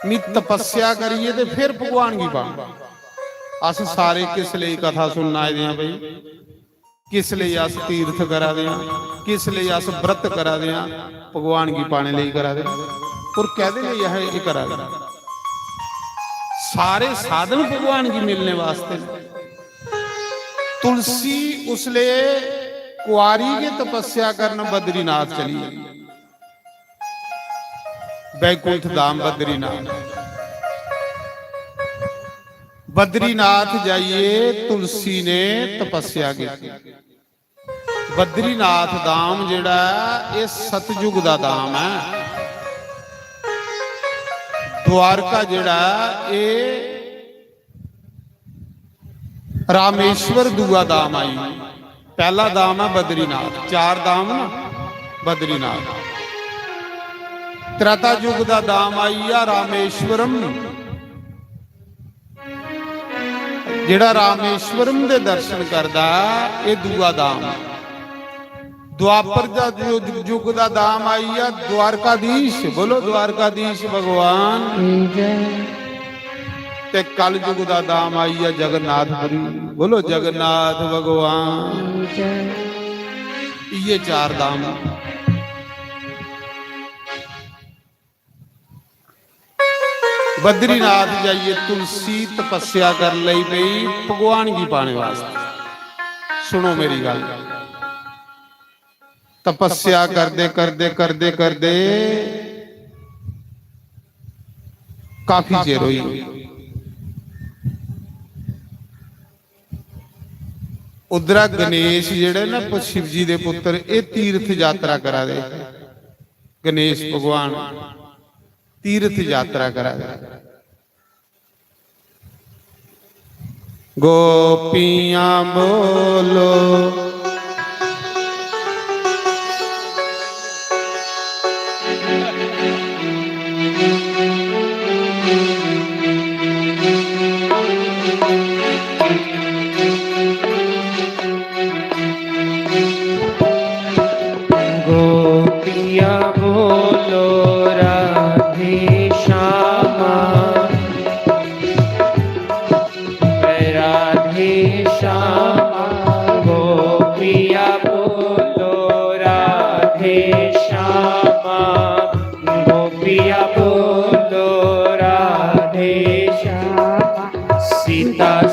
मैं तपस्या करिए ते फिर भगवान की बात। अस सारे किस लिए कथा सुनना आए हैं भाई? किस लिए अस तीर्थ करा दे, किस लिए अस व्रत करा दे, भगवान की पाने लिए करा दे और कहते लिए यह करा दे। सारे साधन भगवान की मिलने वास्ते। तुलसी उसलिए कुआरी की तपस्या करना बद्रीनाथ चली है, बैकुंठ धाम बद्रीनाथ। बद्रीनाथ जाइए तुलसी ने तपस्या की। बद्रीनाथ धाम जिहड़ा ये सतयुग दा धाम है। द्वारका जिहड़ा ये रामेश्वर दूआ धाम आई। पहला धाम है बद्रीनाथ, चार धाम ना बद्रीनाथ। त्रेता युग दा धाम आई आ रामेश्वरम। जिहड़ा रामेश्वरम दे दर्शन करदा ये दूआ धाम। द्वापर दा युग दा धाम आई आ द्वारकाधीश। बोलो द्वारकाधीश भगवान। ते कल युग दा धाम आई आ जगन्नाथपुरी। बोलो जगन्नाथ भगवान। ये चार धाम। बद्रीनाथ जाइए तुलसी तपस्या कर लई पई भगवान की पाने वास्ते। सुनो मेरी गल। तपस्या करदे करदे करदे करदे काफी चेर हुई। उधरा गणेश जिहड़े ना शिव जी दे पुत्र ये तीर्थ यात्रा करा दे। गणेश भगवान तीर्थ यात्रा करा दे। गोपियां बोलो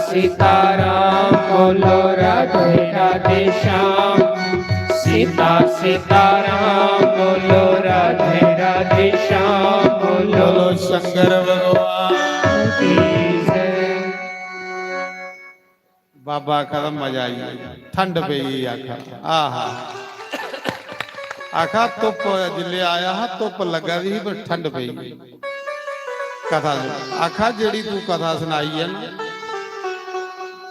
सीताराम बोलो राधे राधे श्याम। सीता सीताराम बोलो राधे राधे श्याम। बोलो शंकर भगवान। बाबा आखा दा मजा आई ठंड पई आखा आहा आखा धुप जिले आया हा धुप लगा दी पर ठंड पई कथा आखा जेड़ी तू कथा सुनाई है ना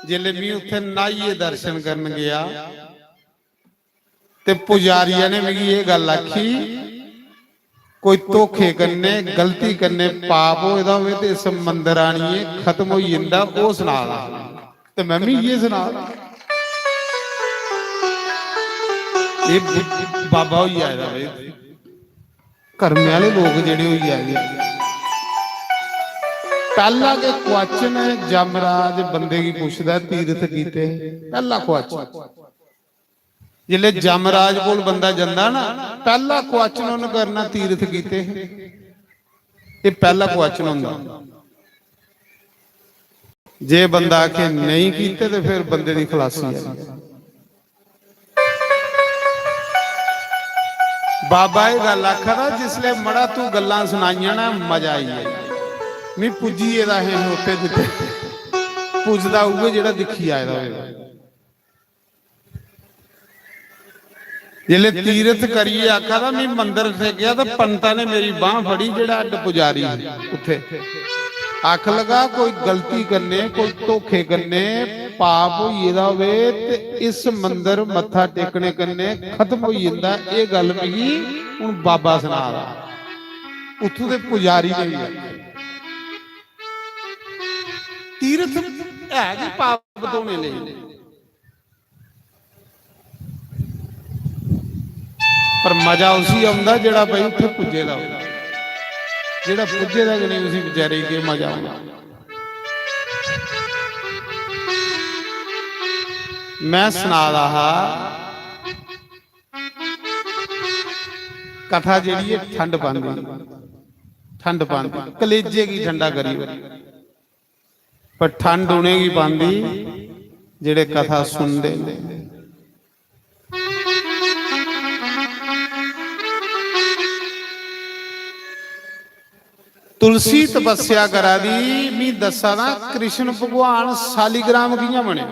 जिले मैं उत्थे नाइये दर्शन करन गया ते पुजारिया ने मिगी ये गल आखी कोई धोखे करने गलती करने पाप होएदा होवे ते इस मंदिर आनिए खत्म हो जांदा ओ सुना दा ते मैं भी ये सुना दा ये बाबा होई आया भाई कर्मे वाले लोग जेड़े होई आए पहला के क्वेश्चन जमराज बंदे की पूछदा तीर्थ कीते पहला क्वेश्चन जिले जमराज कोल बंदा जांदा ना पहला क्वेश्चन उन्हें करना तीर्थ कीते ये पहला क्वेश्चन हुंदा जे बंदा आखे नहीं कीते तो फिर बंदे दी खलासी है बाबा ये गल आखदा जिसले मड़ा तू गल्लां सुनाइयां ना मजा आई है मैं पुजी एदा है उत्ते जिते पुजदा होवे जेड़ा दिखी आया होवे जिले तीर्थ करिए आखा था मैं मंदिर से गया तो पंता ने मेरी बांह फड़ी जेड़ा अड पुजारी उथे आख लगा कोई गलती करने कोई धोखे करने पाप होइदा होवे ते इस मंदिर मत्था टेकने कन्ने खत्म हो जांदा ये गल मिगी हुण बाबा सुना रहा उत्थों दे पुजारी ने भी तीर्थ है जी पाप धोने लई पर मजा उसी आंदा जेड़ा भाई उत्थे पुजे दा जेड़ा पुजे दा नहीं उसी बेचारे के मजा आंदा मैं सुना रहा कथा जेड़ी है ठंड पांदी कलेजे की ठंडा करी पर ठंड उन्हें की पांदी जेड़े कथा सुनते तुलसी तपस्या करा दी मी दसा ना कृष्ण भगवान सालीग्राम कियां बने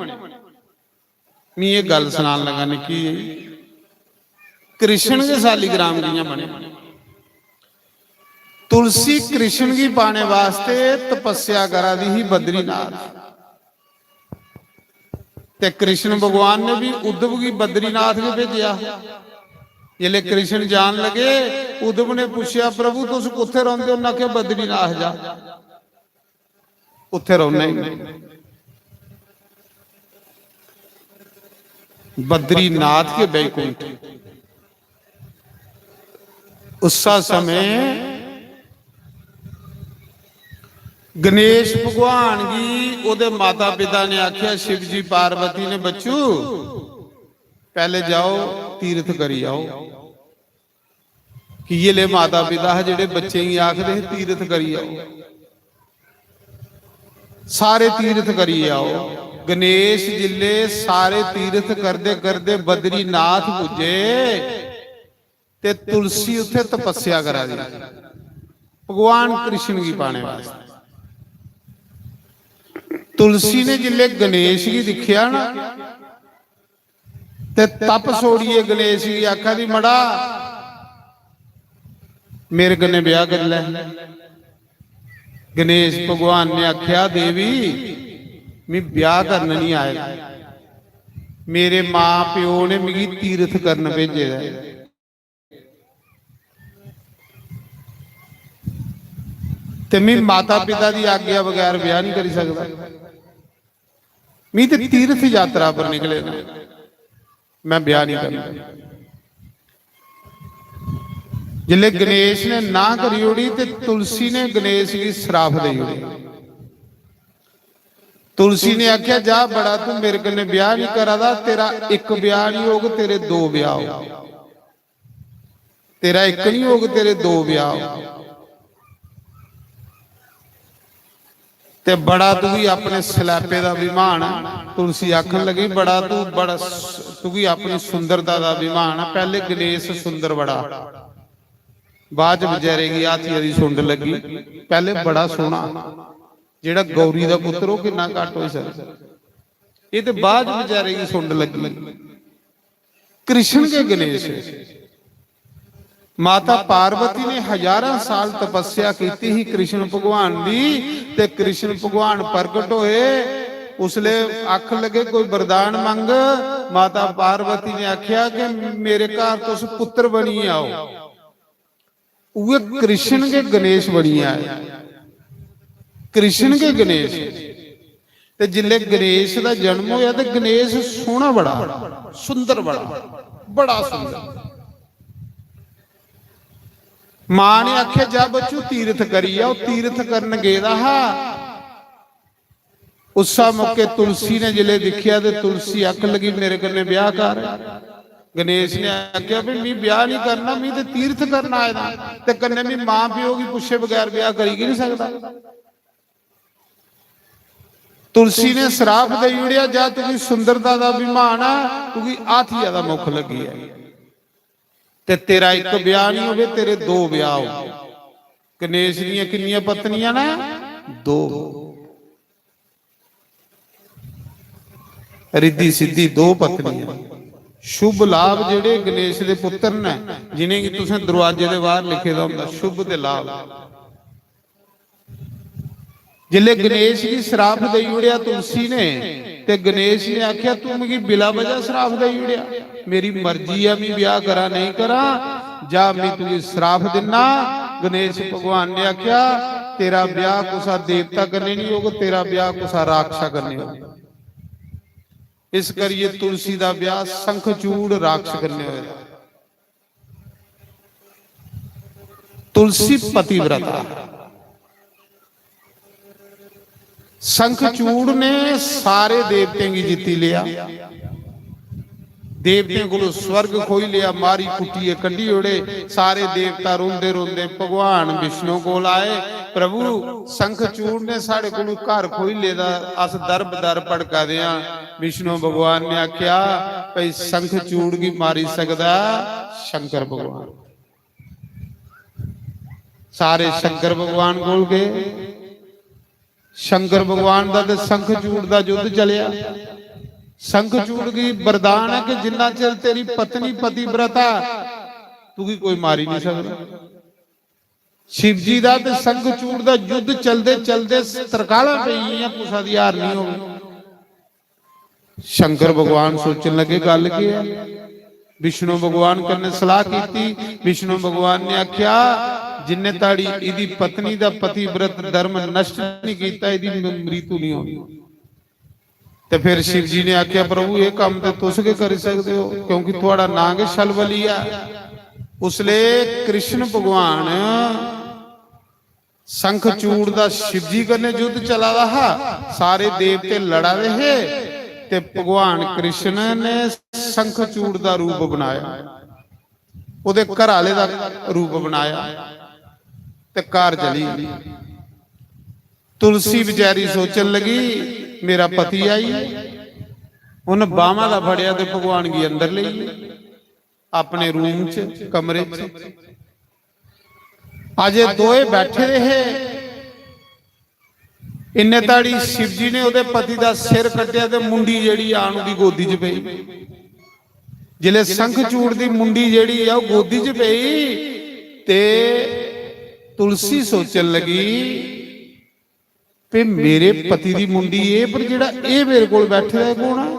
मी ये गल सुनान लगा निकी कृष्ण के सालीग्राम कियां बने तुलसी कृष्ण की पाने वास्ते तपस्या करा दी ही बद्रीनाथ ते कृष्ण भगवान ने भी उद्धव की बद्रीनाथ में भेजा जिले कृष्ण जान लगे उद्धव ने पूछा प्रभु तुम कुत्थे रहिंदे हो उन्हें आख्या बद्रीनाथ जा उत्थे रहुने बद्रीनाथ के बैकुंठ उस समय गणेश भगवान की ओदे माता पिता ने आख्या शिव जी पार्वती ने बच्चू पहले जाओ तीर्थ करी आओ कि ये ले माता पिता है जेड़े बच्चे ही आखदे तीर्थ करी आओ सारे तीर्थ करी आओ गणेश जिले सारे तीर्थ करदे करदे बद्रीनाथ पुजे ते तुलसी उत्थे तपस्या करा दी भगवान कृष्ण की पाने वास्ते तुलसी ने जिले गणेश की दिखिया ना ते तप सोड़िए गणेश की आखा दी मड़ा मेरे कन्ने ब्याह कर ले गणेश भगवान ने आख्या देवी मैं ब्याह करना नहीं आया मेरे मां प्यो ने मिगी तीर्थ करन भेजे ते मैं माता पिता की आज्ञा बगैर ब्याह नहीं कर सकता मैं तो तीर्थ यात्रा पर निकले ना मैं ब्याह नहीं करना जिले गणेश ने ना करी उड़ी ते तुलसी ने गणेश की श्राप दी उड़ी तुलसी ने आख्या जा बड़ा तू मेरे कन्ने ब्याह नहीं करा तेरा एक ब्याह नहीं होगा तेरे दो ब्याह हो तेरा एक नहीं होगा तेरे दो ब्याह हो ते बड़ा तू भी अपने सलैपे का अभिमान तुलसी आखन लगी बड़ा तू भी अपनी सुंदरता का अभिमान पहले गणेश सुंदर बड़ा बाद बेचारे की हाथी दी सुंड लगी पहले बड़ा सोहना जेड़ा गौरी का पुत्र हो कितना घट हो सकता ये तो बाद बेचारे की सुंड लगी। कृष्ण के गणेश माता पार्वती ने हजारों साल तपस्या की ही कृष्ण भगवान दी, ते कृष्ण भगवान प्रगट होए। उसले आख लगे कोई वरदान मंग। माता पार्वती ने आख्या कि मेरे घर तुस पुत्र बनी आओ। वो कृष्ण के गणेश बनी आए, कृष्ण के गणेश। ते जिले गणेश का जन्म होया ते गणेश सोहना बड़ा, सुंदर बड़ा, बड़ा सुंदर। मां ने आख्या जा बच्चू तीर्थ करी आओ। तीर्थ करन गेदा हा। उस मौके तुलसी ने जिले दिखिया ते तुलसी अख लगी मेरे कन्ने ब्याह कर। गणेश ने आख्या भी मैं ब्याह नहीं करना, मैं ते तीर्थ करना आया ते कन्ने मैं मां प्यो की पुछे बगैर ब्याह करी नहीं सकता। तुलसी ने श्राप दे उड़िया जा तुझी सुंदरता का अभिमान है, क्योंकि आथिया का मुख लगी है ते तेरा एक ब्याह नहीं होवे, तेरे दो ब्याह हो। गणेश दी कितनी पत्नियां ने? दो। रिद्धि सिद्धि दो पत्नियां। शुभ लाभ जेड़े गणेश दे पुत्र ने, जिन्हें कि तुसें दरवाजे दे बाहर लिखे दा हुंदा शुभ दे लाभ। जिले गणेश की श्राप दे उड़िया तुलसी ने, ते गणेश ने आख्या तू मिगी बिला वजह श्राप दे उड़िया, मेरी मर्जी है मैं ब्याह करा नहीं करा, जा मैं तुझे श्राप दिना। गणेश भगवान ने आख्या तेरा ब्याह कुसा देवता करने नहीं होगा, तेरा ब्याह कुसा राक्षा करने होगा। इस करिए तुलसी का ब्याह शंखचूड़ राक्ष करने होगा। तुलसी पतिव्रता। शंखचूड़ ने सारे देवते की जीती लिया। देवते को स्वर्ग खोई लिया, मारी कुटिए कड्डी उड़े। सारे देवता रोंदे रोंदे भगवान विष्णु को आए, प्रभु शंखचूड़ ने साढ़े को घर खोई लेदा, अस दर बदर भड़का दिया। विष्णु भगवान ने आख्या भाई शंखचूड़ की मारी सकदा शंकर भगवान। सारे शंकर भगवान कोल गए। शंकर भगवान का तो शंखचूड़ का युद्ध चलिया। शंखचूड़ की वरदान है कि जिन्ना चਿਰ तेरी पत्नी पतिव्रता तू कोई मारी नहीं सकता। शिव जी का तो शंखचूड़ का युद्ध चलते चलते तरकाला पई कुसा दी हार नहीं होगी। शंकर भगवान सोचने लगे गल की है। विष्णु भगवान कन्ने सलाह की। विष्णु भगवान ने आख्या जिन्ने ताड़ी इदी पत्नी दा पतिव्रत धर्म नष्ट नहीं कीता, इदी मृत्यु नहीं होनी। तो फिर शिव जी ने आख्या प्रभु ये काम तो तुस के कर सकते हो, क्योंकि थोड़ा नाम है छलबलिया। उसले कृष्ण भगवान शंखचूड़ दा शिव जी कन्ने युद्ध चला रहा। सारे देवते लड़ा रहे ते भगवान कृष्ण ने शंखचूड़ दा रूप बनाया, उहदे घर वाले दा रूप बनाया ते कार चली। तुलसी बेचारी सोचन लगी मेरा पति आई, उन्हें बांवां दा फड़िया ते भगवान गी अंदर ले अपने रूम च कमरे च। अजे दोए बैठे रहे। इन्ने ताड़ी शिव जी ने उहदे पति दा सिर कट्टिया ते मुंडी जेड़ी आन दी गोदी च पई। जिले शंखचूड़ दी मुंडी जेड़ी आ गोदी च पई ते तुलसी सोचन लगी पे मेरे पति दी मुंडी ए, पर जेड़ा ए मेरे कोल बैठे है कौन है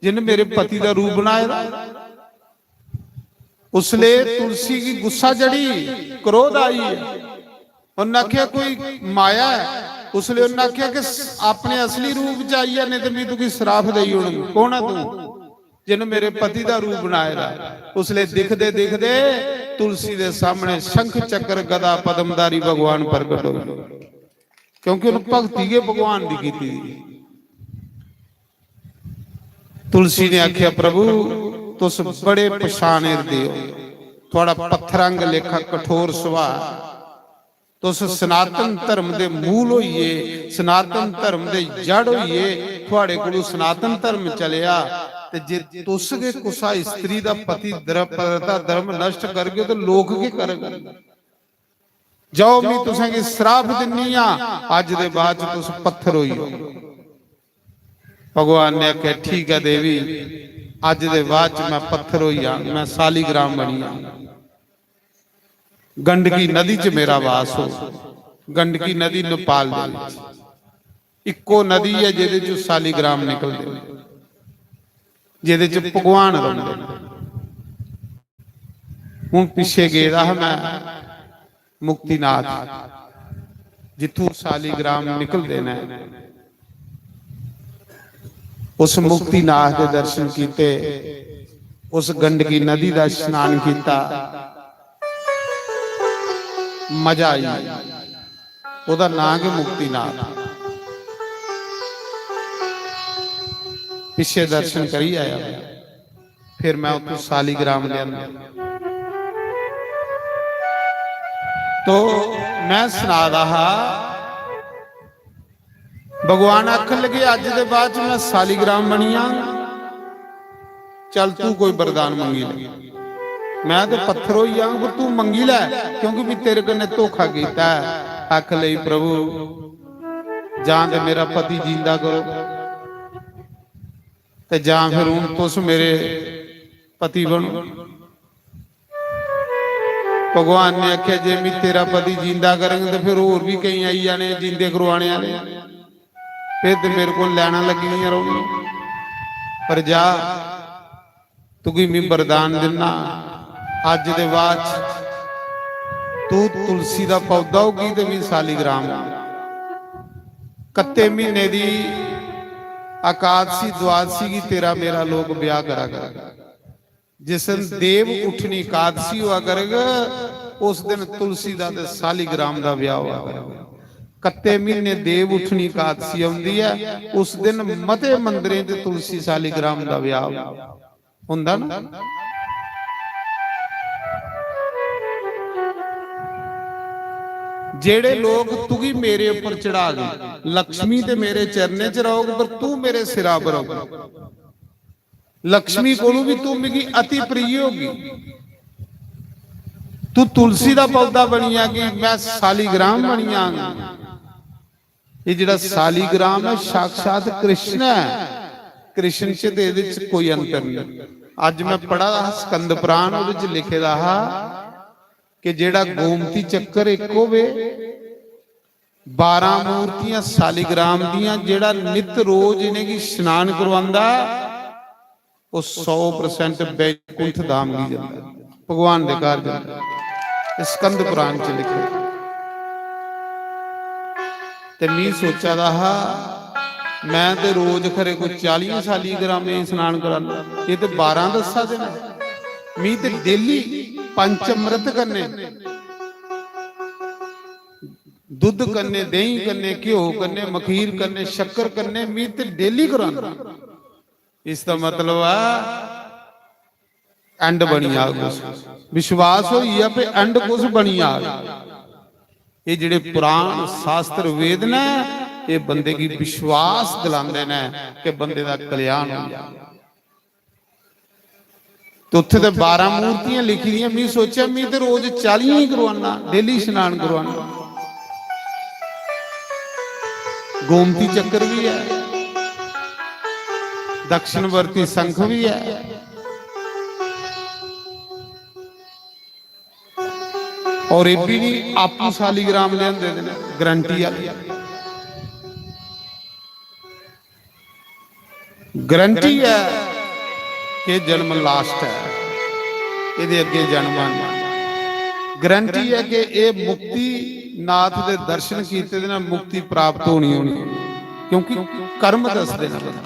जिन्हें मेरे पति दा रूप बनाया। उसले तुलसी की गुस्सा चढ़ी, क्रोध आई। उन्हें आख्या कोई माया है। उसले उन्हें आख्या कि अपने असली रूप च आई है, नहीं तो मैं तुकी श्राप दई होनी। कौन है तू जिन्हें मेरे पति दा रूप बनाया। उसले दिखदे दिखदे तुलसी दे सामने शंख चक्र गदा पद्मधारी भगवान प्रगट हो गए, क्योंकि उन्हें भक्ति के भगवान दी की थी। तुलसी ने आख्या प्रभु तुस बड़े पछाने दे हो, थोड़ा पत्थरंग लेखा कठोर सुभाव, तुस सनातन धर्म दे मूल होइए, सनातन धर्म दे जड़ होइए। थोड़े कोलों सनातन धर्म चलिया ते जे तुस के कुसा स्त्री दा पति धर्म नष्ट कर गए तो लोग की करगे। जाओ मैं तुसें श्राप दिनी आ, अज दे बाद तुस पत्थर होई हो। ਭਗਵਾਨ ਨੇ ਆਖਿਆ ਠੀਕ ਹੈ ਦੇਵੀ, ਅੱਜ ਦੇ ਬਾਅਦ ਚ ਮੈਂ ਪੱਥਰ ਹੋਈ ਆ, ਮੈਂ ਸਾਲੀਗ੍ਰਾਮ ਬਣੀ ਆ। ਗੰਡਕੀ ਨਦੀ ਚ ਮੇਰਾ ਵਾਸ ਹੋ। ਗੰਡਕੀ ਨਦੀ ਨੇਪਾਲ ਦੇ ਵਿੱਚ ਇੱਕੋ ਨਦੀ ਹੈ ਜਿਹਦੇ ਚ ਸਾਲੀਗ੍ਰਾਮ ਨਿਕਲਦੇ ਨੇ, ਜਿਹਦੇ ਚ ਭਗਵਾਨ ਰਹਿੰਦੇ ਨੇ। ਹੁਣ ਪਿੱਛੇ ਗਿਆ ਮੈਂ ਮੁਕਤੀਨਾਥ, ਜਿੱਥੋਂ ਸਾਲੀਗ੍ਰਾਮ ਨਿਕਲਦੇ ਨੇ। ਉਸ ਮੁਕਤੀਨਾਥ ਦੇ ਦਰਸ਼ਨ ਕੀਤੇ, ਉਸ ਗੰਡਕੀ ਨਦੀ ਦਾ ਇਸ਼ਨਾਨ ਕੀਤਾ, ਮਜ਼ਾ ਆਈ। ਉਹਦਾ ਨਾਂ ਹੈ ਮੁਕਤੀਨਾਥ। ਪਿੱਛੇ ਦਰਸ਼ਨ ਕਰੀ ਆਇਆ, ਫਿਰ ਮੈਂ ਉੱਥੋਂ ਸਾਲੀਗ੍ਰਾਮ ਲਿਆਂਦਾ। तो मैं सुना रहा, भगवान आखन लगे अज दे बाद मैं सालीग्राम बनिया, चल तू कोई वरदान मंगी ले। मैं तो पत्थर हो जाऊं पर तू मंगी लै, क्योंकि भी तेरे कन्ने धोखा कीता है। आख लई प्रभु, जां ते मेरा पति जींदा करो, ते जां फिर हुण तुस मेरे पति बनो। भगवान ने आख्या जे मैं तेरा पति जींदा करेंगे तो फिर होर भी कई आई जाने जींदे करवाने वाले, फिर तो मेरे को लैना लगी रहोगी। पर जा तू मैं वरदान दिना, अज दे बाद तू तुलसी का पौधा होगी तो मैं सालीग्राम। कत्ते महीने की एकादशी द्वादशी की तेरा मेरा लोग ब्याह करा करेगा। जिस दिन देव उठनी एकादशी हुआ करेगा, उस दिन तुलसी का ते सालीग्राम का ब्याह हुआ करेगा। कत्ते महीने देव उठनी एकादशी आउंदी है, उस दिन मते मंदिरें ते तुलसी सालीग्राम का ब्याह हुंदा ना। जेड़े लोग तुगी मेरे ऊपर चढ़ा गए, लक्ष्मी ते मेरे चरने च रहोगे, पर तू मेरे सिरा पर रहोगे। लक्ष्मी कोलू भी तू मेरी अति प्रिय होगी। तू तुलसी का पौधा बनी आगी, मैं सालीग्राम बनी आगी। ये जिहड़ा सालीग्राम है साक्षात कृष्ण है। कृष्ण च ते इहदे च कोई अंतर नहीं। अज मैं पढ़ा स्कंद पुराण, उहदे च लिखे रहा कि जिहड़ा गोमती चक्कर एक होवे, 12 मूर्तियां सालीग्राम दियां, जिहड़ा नित रोज इन्हें की स्नान करवांदा वो 100% बैकुंठ धाम की जाता, भगवान दे घर जाता। स्कंद पुराण च लिखे। ते मैं सोचा रहा, मैं तो रोज खरे कोई 40 सालीग्राम में स्नान कराना, ये तो 12 दसा देना। मैं तो डेली पंच अमृत करने, दुध करने, दही करने, घ्यो करने, मखीर करने, शक्कर करने, मैं तो डेली कराना। इसका मतलब है एंड बनी आ कुछ विश्वास हो पे एंड कुछ बनी आ। ये जिहड़े पुराण शास्त्र वेद ने, ये बंदे की विश्वास दिलांदे ने कि बंदे दा कल्याण हो जाए। तो उत्थे ते 12 मूर्तियां लिखी दियां। मैं सोचा मैं तो रोज 40 ही करवाना, डेली स्नान करवाना। गोमती चक्कर भी है, दक्षिणवर्ती संख भी है, और ये भी नहीं आपू सालीग्राम ले देने गारंटी वाली। गारंटी है कि जन्म लास्ट है, ये अगे जन्म आना। गारंटी है कि ये मुक्ति नाथ दे दर्शन कीते दे नाल मुक्ति प्राप्त होनी होनी, क्योंकि कर्म दस देना बंदा।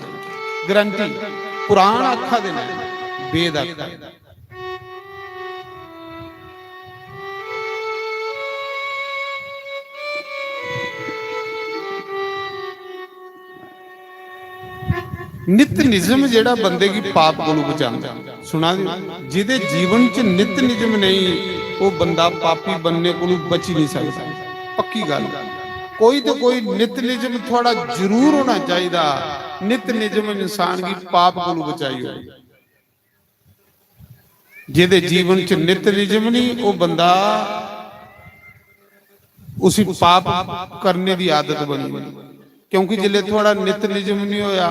गारंटी पुराण आखा देना, वेद आखा। नित निजम जेड़ा बंदे की पाप कोलू बचांदा। सुना जिहदे जीवन च नित निजम नहीं, वो बंदा पापी बनने कोलू बच ही नहीं सकता। पक्की गल। कोई तो कोई नित निजम थोड़ा जरूर होना चाहिए। नित निजम इंसान की पाप कोलू बचाई हो। जिहदे जीवन च नित निजम नहीं, वो बंदा उसी पाप करने की आदत बनी। क्योंकि जिले थोड़ा नित निजम नहीं होया,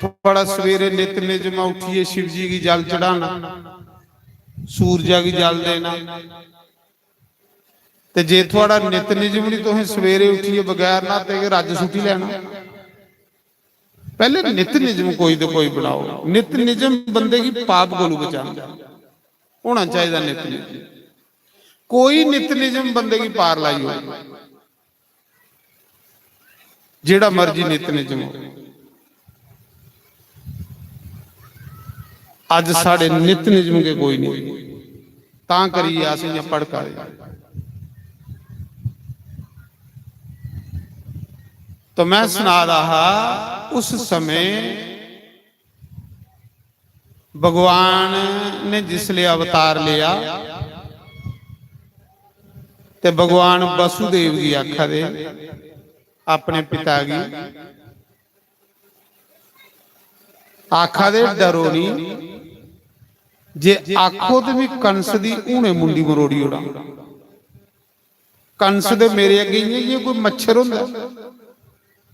थोड़ा सवेरे नित निजम उठिए शिव जी की जल चढ़ाना, सूरजा की जल देना, ते जे थोड़ा नित निजम नहीं तुहें सवेरे उठिए बगैर नहाते के रज सुटी लेना। पहले नित निजम कोई तो कोई बनाओ। नित निजम बंदे की पाप गोलू बचाना होना चाहिए। नित निजम कोई नित निजम बंदे की पार लाई हो, जेड़ा मर्जी नित निजम हो। अज साढ़े नित निजम के कोई नहीं, ता करिए असीं पड़का तो मैं सुना रहा। उस समय भगवान ने जिसले अवतार लिया ते भगवान वसुदेव की आखा दे अपने पिता की आखा दे डरो नहीं, जे आखो तो भी कंस दी ऊने मुंडी मरोड़ी उड़ा। कंस दे मेरे अगे ये कोई मच्छर होंदा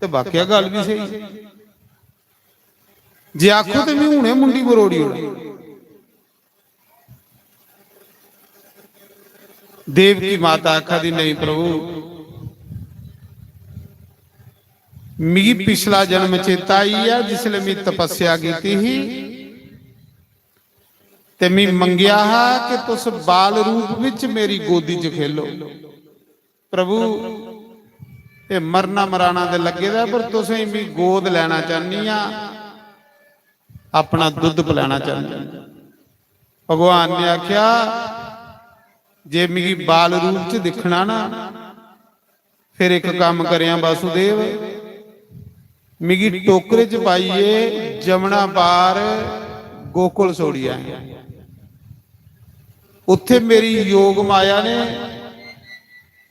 ते वाकया गल भी सही। जे आखो तो भी ऊने मुंडी मरोड़ी उड़ा। देव की माता आखा दी नहीं प्रभु, मिगी पिछला जन्म चेता आई है जिसले मैं तपस्या की थी ते मैं मंगिया हा कि तुस बाल रूप विच मेरी गोदी च खेलो। प्रभु ये मरना मराना दे लगे दा, पर तुसें भी गोद लेना चाहनी आ, अपना दुध पिलाना चाहनी। भगवान ने आख्या जे मिगी बाल रूप च दिखना ना, फिर एक काम करिया वासुदेव, मिगी टोकरे च पाइए जमुना पार गोकुल सोड़िया। उत्थे मेरी योग माया ने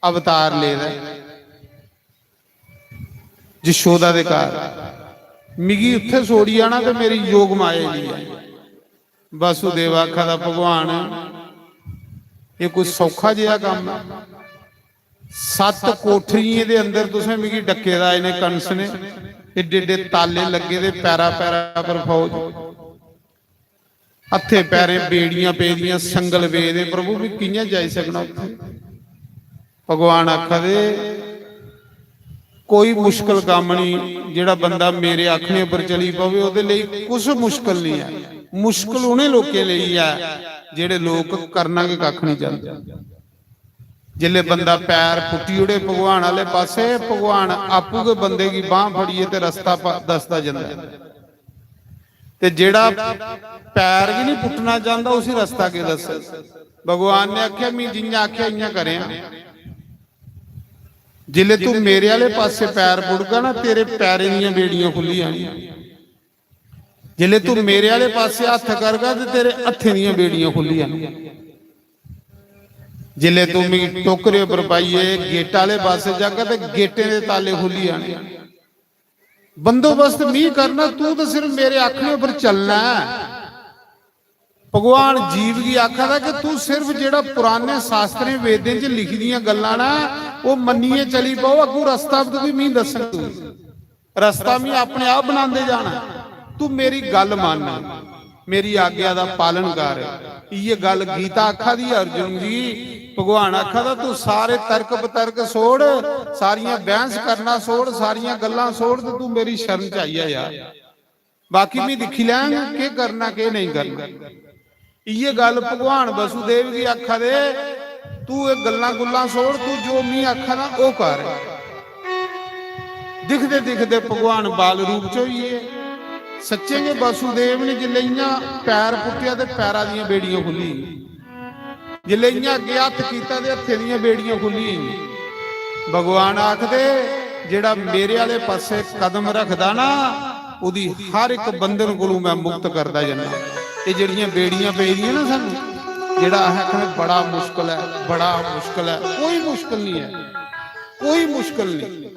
अवतार ले जशोदा दे घर, मिगी उत्थे सोड़ी आना तो मेरी योग माया नहीं है। वासुदेव आखा दा भगवान ये कोई सौखा जिहा काम है? 7 कोठरियां दे अंदर तुसें मिगी डके दा इन्हें कंस ने, एडे एडे ताले लगे दे पैरा पैरा पर फौज, हथे पैरे बेड़ियां पेदियां संगल वेदे। प्रभु भी कियां जाई सकना उत्थे? भगवान आखा दे कोई मुश्किल काम नहीं, जेड़ा बंदा मेरे आखने पर चली पवे ओदे लई कुछ मुश्किल नहीं है। मुश्किल उन्हें लोकें लई है जेड़े लोग करना के कख नहीं चाहते। जिले बंदा पैर पुट्टी उड़े भगवान वाले पासे, भगवान आपू के बंदे की बांह फड़िए ते रस्ता दसदा जांदा, ते जेड़ा पैर भी नहीं पुटना चाहता उसी रास्ता के दस। भगवान ने आख्या मैं जिंजा आख्या इं करे। जिले तू मेरे वाले पासे पैर पुटगा ना, तेरे पैरे दी बेड़ियां खुली आनियां। जिले तू मेरे वाले पासे हथ करगा तो तेरे हथे दी बेड़ियां खुली आनियां। जिले तू मैं टोकरे पर पाइए गेट वाले पासे जागा तो गेटे के ताले खुली आने। बंदोबस्त मी करना, तू तो सिर्फ मेरे आखने पर चलना है। भगवान जीव की आखा था कि तू सिर्फ जेड़ा पुराने शास्त्रें वेदें च लिखी दियां गल्लां ना वो मन्निए चली पाओ, अगू रास्ता भी मी दस, रास्ता मी अपने आप बनाते जाना। तू मेरी गल मान, मेरी आज्ञा का पालन कर। ये गल गीता आखा दी अर्जुन जी। भगवान आखा था तू सारे तर्क बतर्क छोड़, सारियां बहस करना छोड़, सारियां गल्लां छोड़, तो तू मेरी शरण च आई यार। बाकी मैं दिखी लैंगा के करना के नहीं करना। ये गल भगवान वसुदेव की आखा दे, तू ये गल्लां गुल्लां छोड़, तू जो मैं आखा ना वो कर। दिखदे दिखदे भगवान बाल रूप च होइए। सच्चे ने वसुदेव ने जिले पैर पुट्टिया ते पैरां दी बेड़ियां खुली, जिले अगे हथ किया ते हथे दी बेड़ियां खुली। भगवान आखदे जेड़ा मेरे वाले पासे कदम रखदा ना, उदी हर एक बंधन कोलों मैं मुक्त करदा जाना। ये जड़ियां बेड़ियां पेदियां ना सानू, जेड़ा आखने बड़ा मुश्किल है, बड़ा मुश्किल है, कोई मुश्किल नहीं है, कोई मुश्किल नहीं।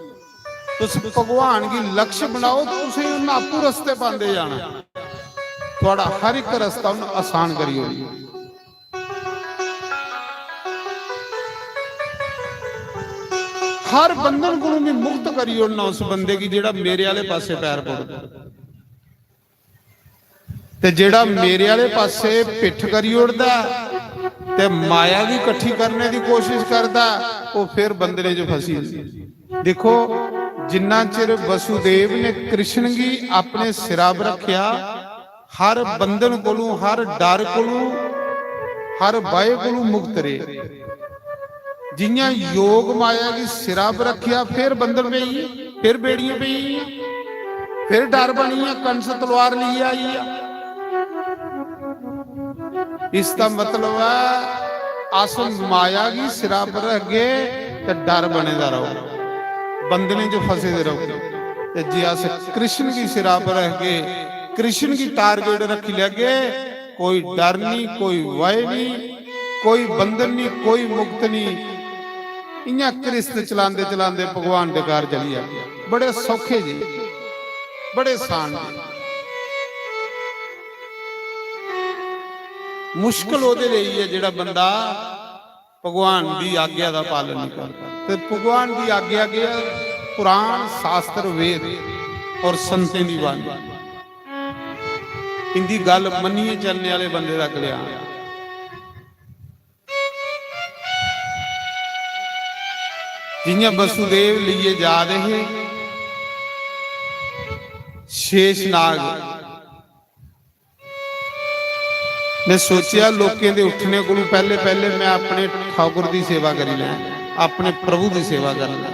तुस भगवान की लक्ष्य बनाओ तो उसे उन्हें आपू रस्ते पाते जाना। थोड़ा हर एक रास्ता उन्हें आसान करी होगी। हर बंधन को भी मुक्त करी उड़ना उस बंदे की जेड़ा मेरे वाले पासे पैर पड़दा ते जेड़ा मेरे वाले पासे पिठ करी उड़दा ते माया की इकट्ठी करने की कोशिश करता वो फिर बंदने च फसी। देखो जिन्ना चिर वसुदेव ने कृष्ण की अपने सिरा पर रखिया, हर बंधन कोलों, हर डर कोलों, हर भय कोलों मुक्त रहे। जियां योग माया की सिरा पर रखिया फिर बंधन पई, फिर बेड़ियां पई, फिर डर बनी, कंस तलवार ली आई। इसका मतलब है आसन माया की सिरा पर रह गए तो डर बनेगा रहो, बंधने जो फंसे दे रहो। जी अस कृष्ण की सिरा पर रह गए, कृष्ण की टारगेट रखी लगे, कोई डर नहीं, कोई भय नहीं, कोई बंधन नहीं, कोई मुक्त नहीं। इयां कृष्ण चलाते चलाते भगवान के घर चली जाए। बड़े सौखे जी, बड़े आसान जी। मुश्किल ਉਹਦੇ ਲਈ ਹੈ ਜਿਹੜਾ ਬੰਦਾ ਭਗਵਾਨ ਦੀ ਆਗਿਆ ਦਾ ਪਾਲਨ ਨਹੀਂ ਕਰਦਾ। ਤੇ ਭਗਵਾਨ ਦੀ ਆਗਿਆ ਕੀ ਹੈ? ਕੁਰਾਨ, ਸ਼ਾਸਤਰ, ਵੇਦ ਔਰ ਸੰਤਾਂ ਦੀ ਬਾਣੀ, ਇੰਦੀ ਗੱਲ ਮੰਨੀਏ ਚੱਲਣੇ ਵਾਲੇ ਬੰਦੇ ਦਾ ਕਲਿਆਣ। ਜਿਵੇਂ ਵਸੁਦੇਵ ਲਈਏ ਜਾ ਰਹੇ शेषनाग मैं सोचा लोगों के उठने को पहले पहले मैं अपने ठाकुर की सेवा करी लै, अपने प्रभु की सेवा कर लै।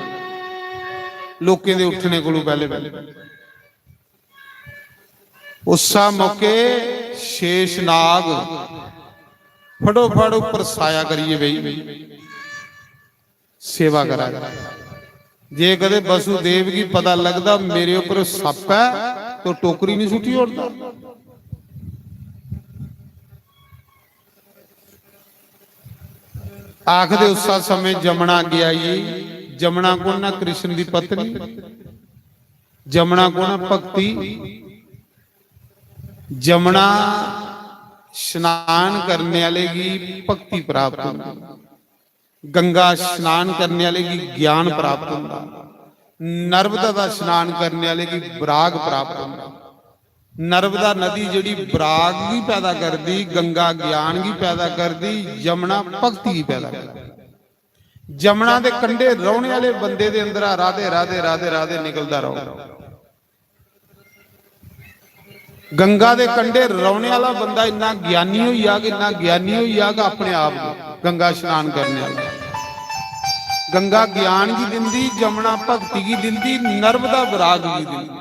लोगों के उठने को पहले पहले उस मौके शेषनाग फड़ो फड़ उपर साया करिए बई सेवा करा। जे कदे वसुदेव की पता लगता मेरे ऊपर सप है तो टोकरी नहीं सुटी उड़ता। आखदे उस समय जमुना अगे आई। जमुना को ना कृष्ण की पत्नी, जमुना को ना भक्ति, जमुना स्नान करने वाले की भक्ति प्राप्त होगी, गंगा स्नान करने वाले की ज्ञान प्राप्त होगा, नर्मदा का स्नान करने वाले की विराग प्राप्त होगा। नर्मदा नदी जिहड़ी विराग भी पैदा करती, गंगा ज्ञान भी पैदा करती, यमुना भक्ति भी पैदा करती। जमुना के कंढे रहने वाले बंदे दे अंदर राधे राधे राधे राधे निकलता रहो। गंगा के कंढे रहने वाला बंदा इन्ना ज्ञानी होई आ, इन्ना ज्ञानी होई आ अपने आप गंगा स्नान करने वाला। गंगा ज्ञान की दिंदी, जमुना भक्ति की दिंदी, नर्मदा विराग की दिंदी।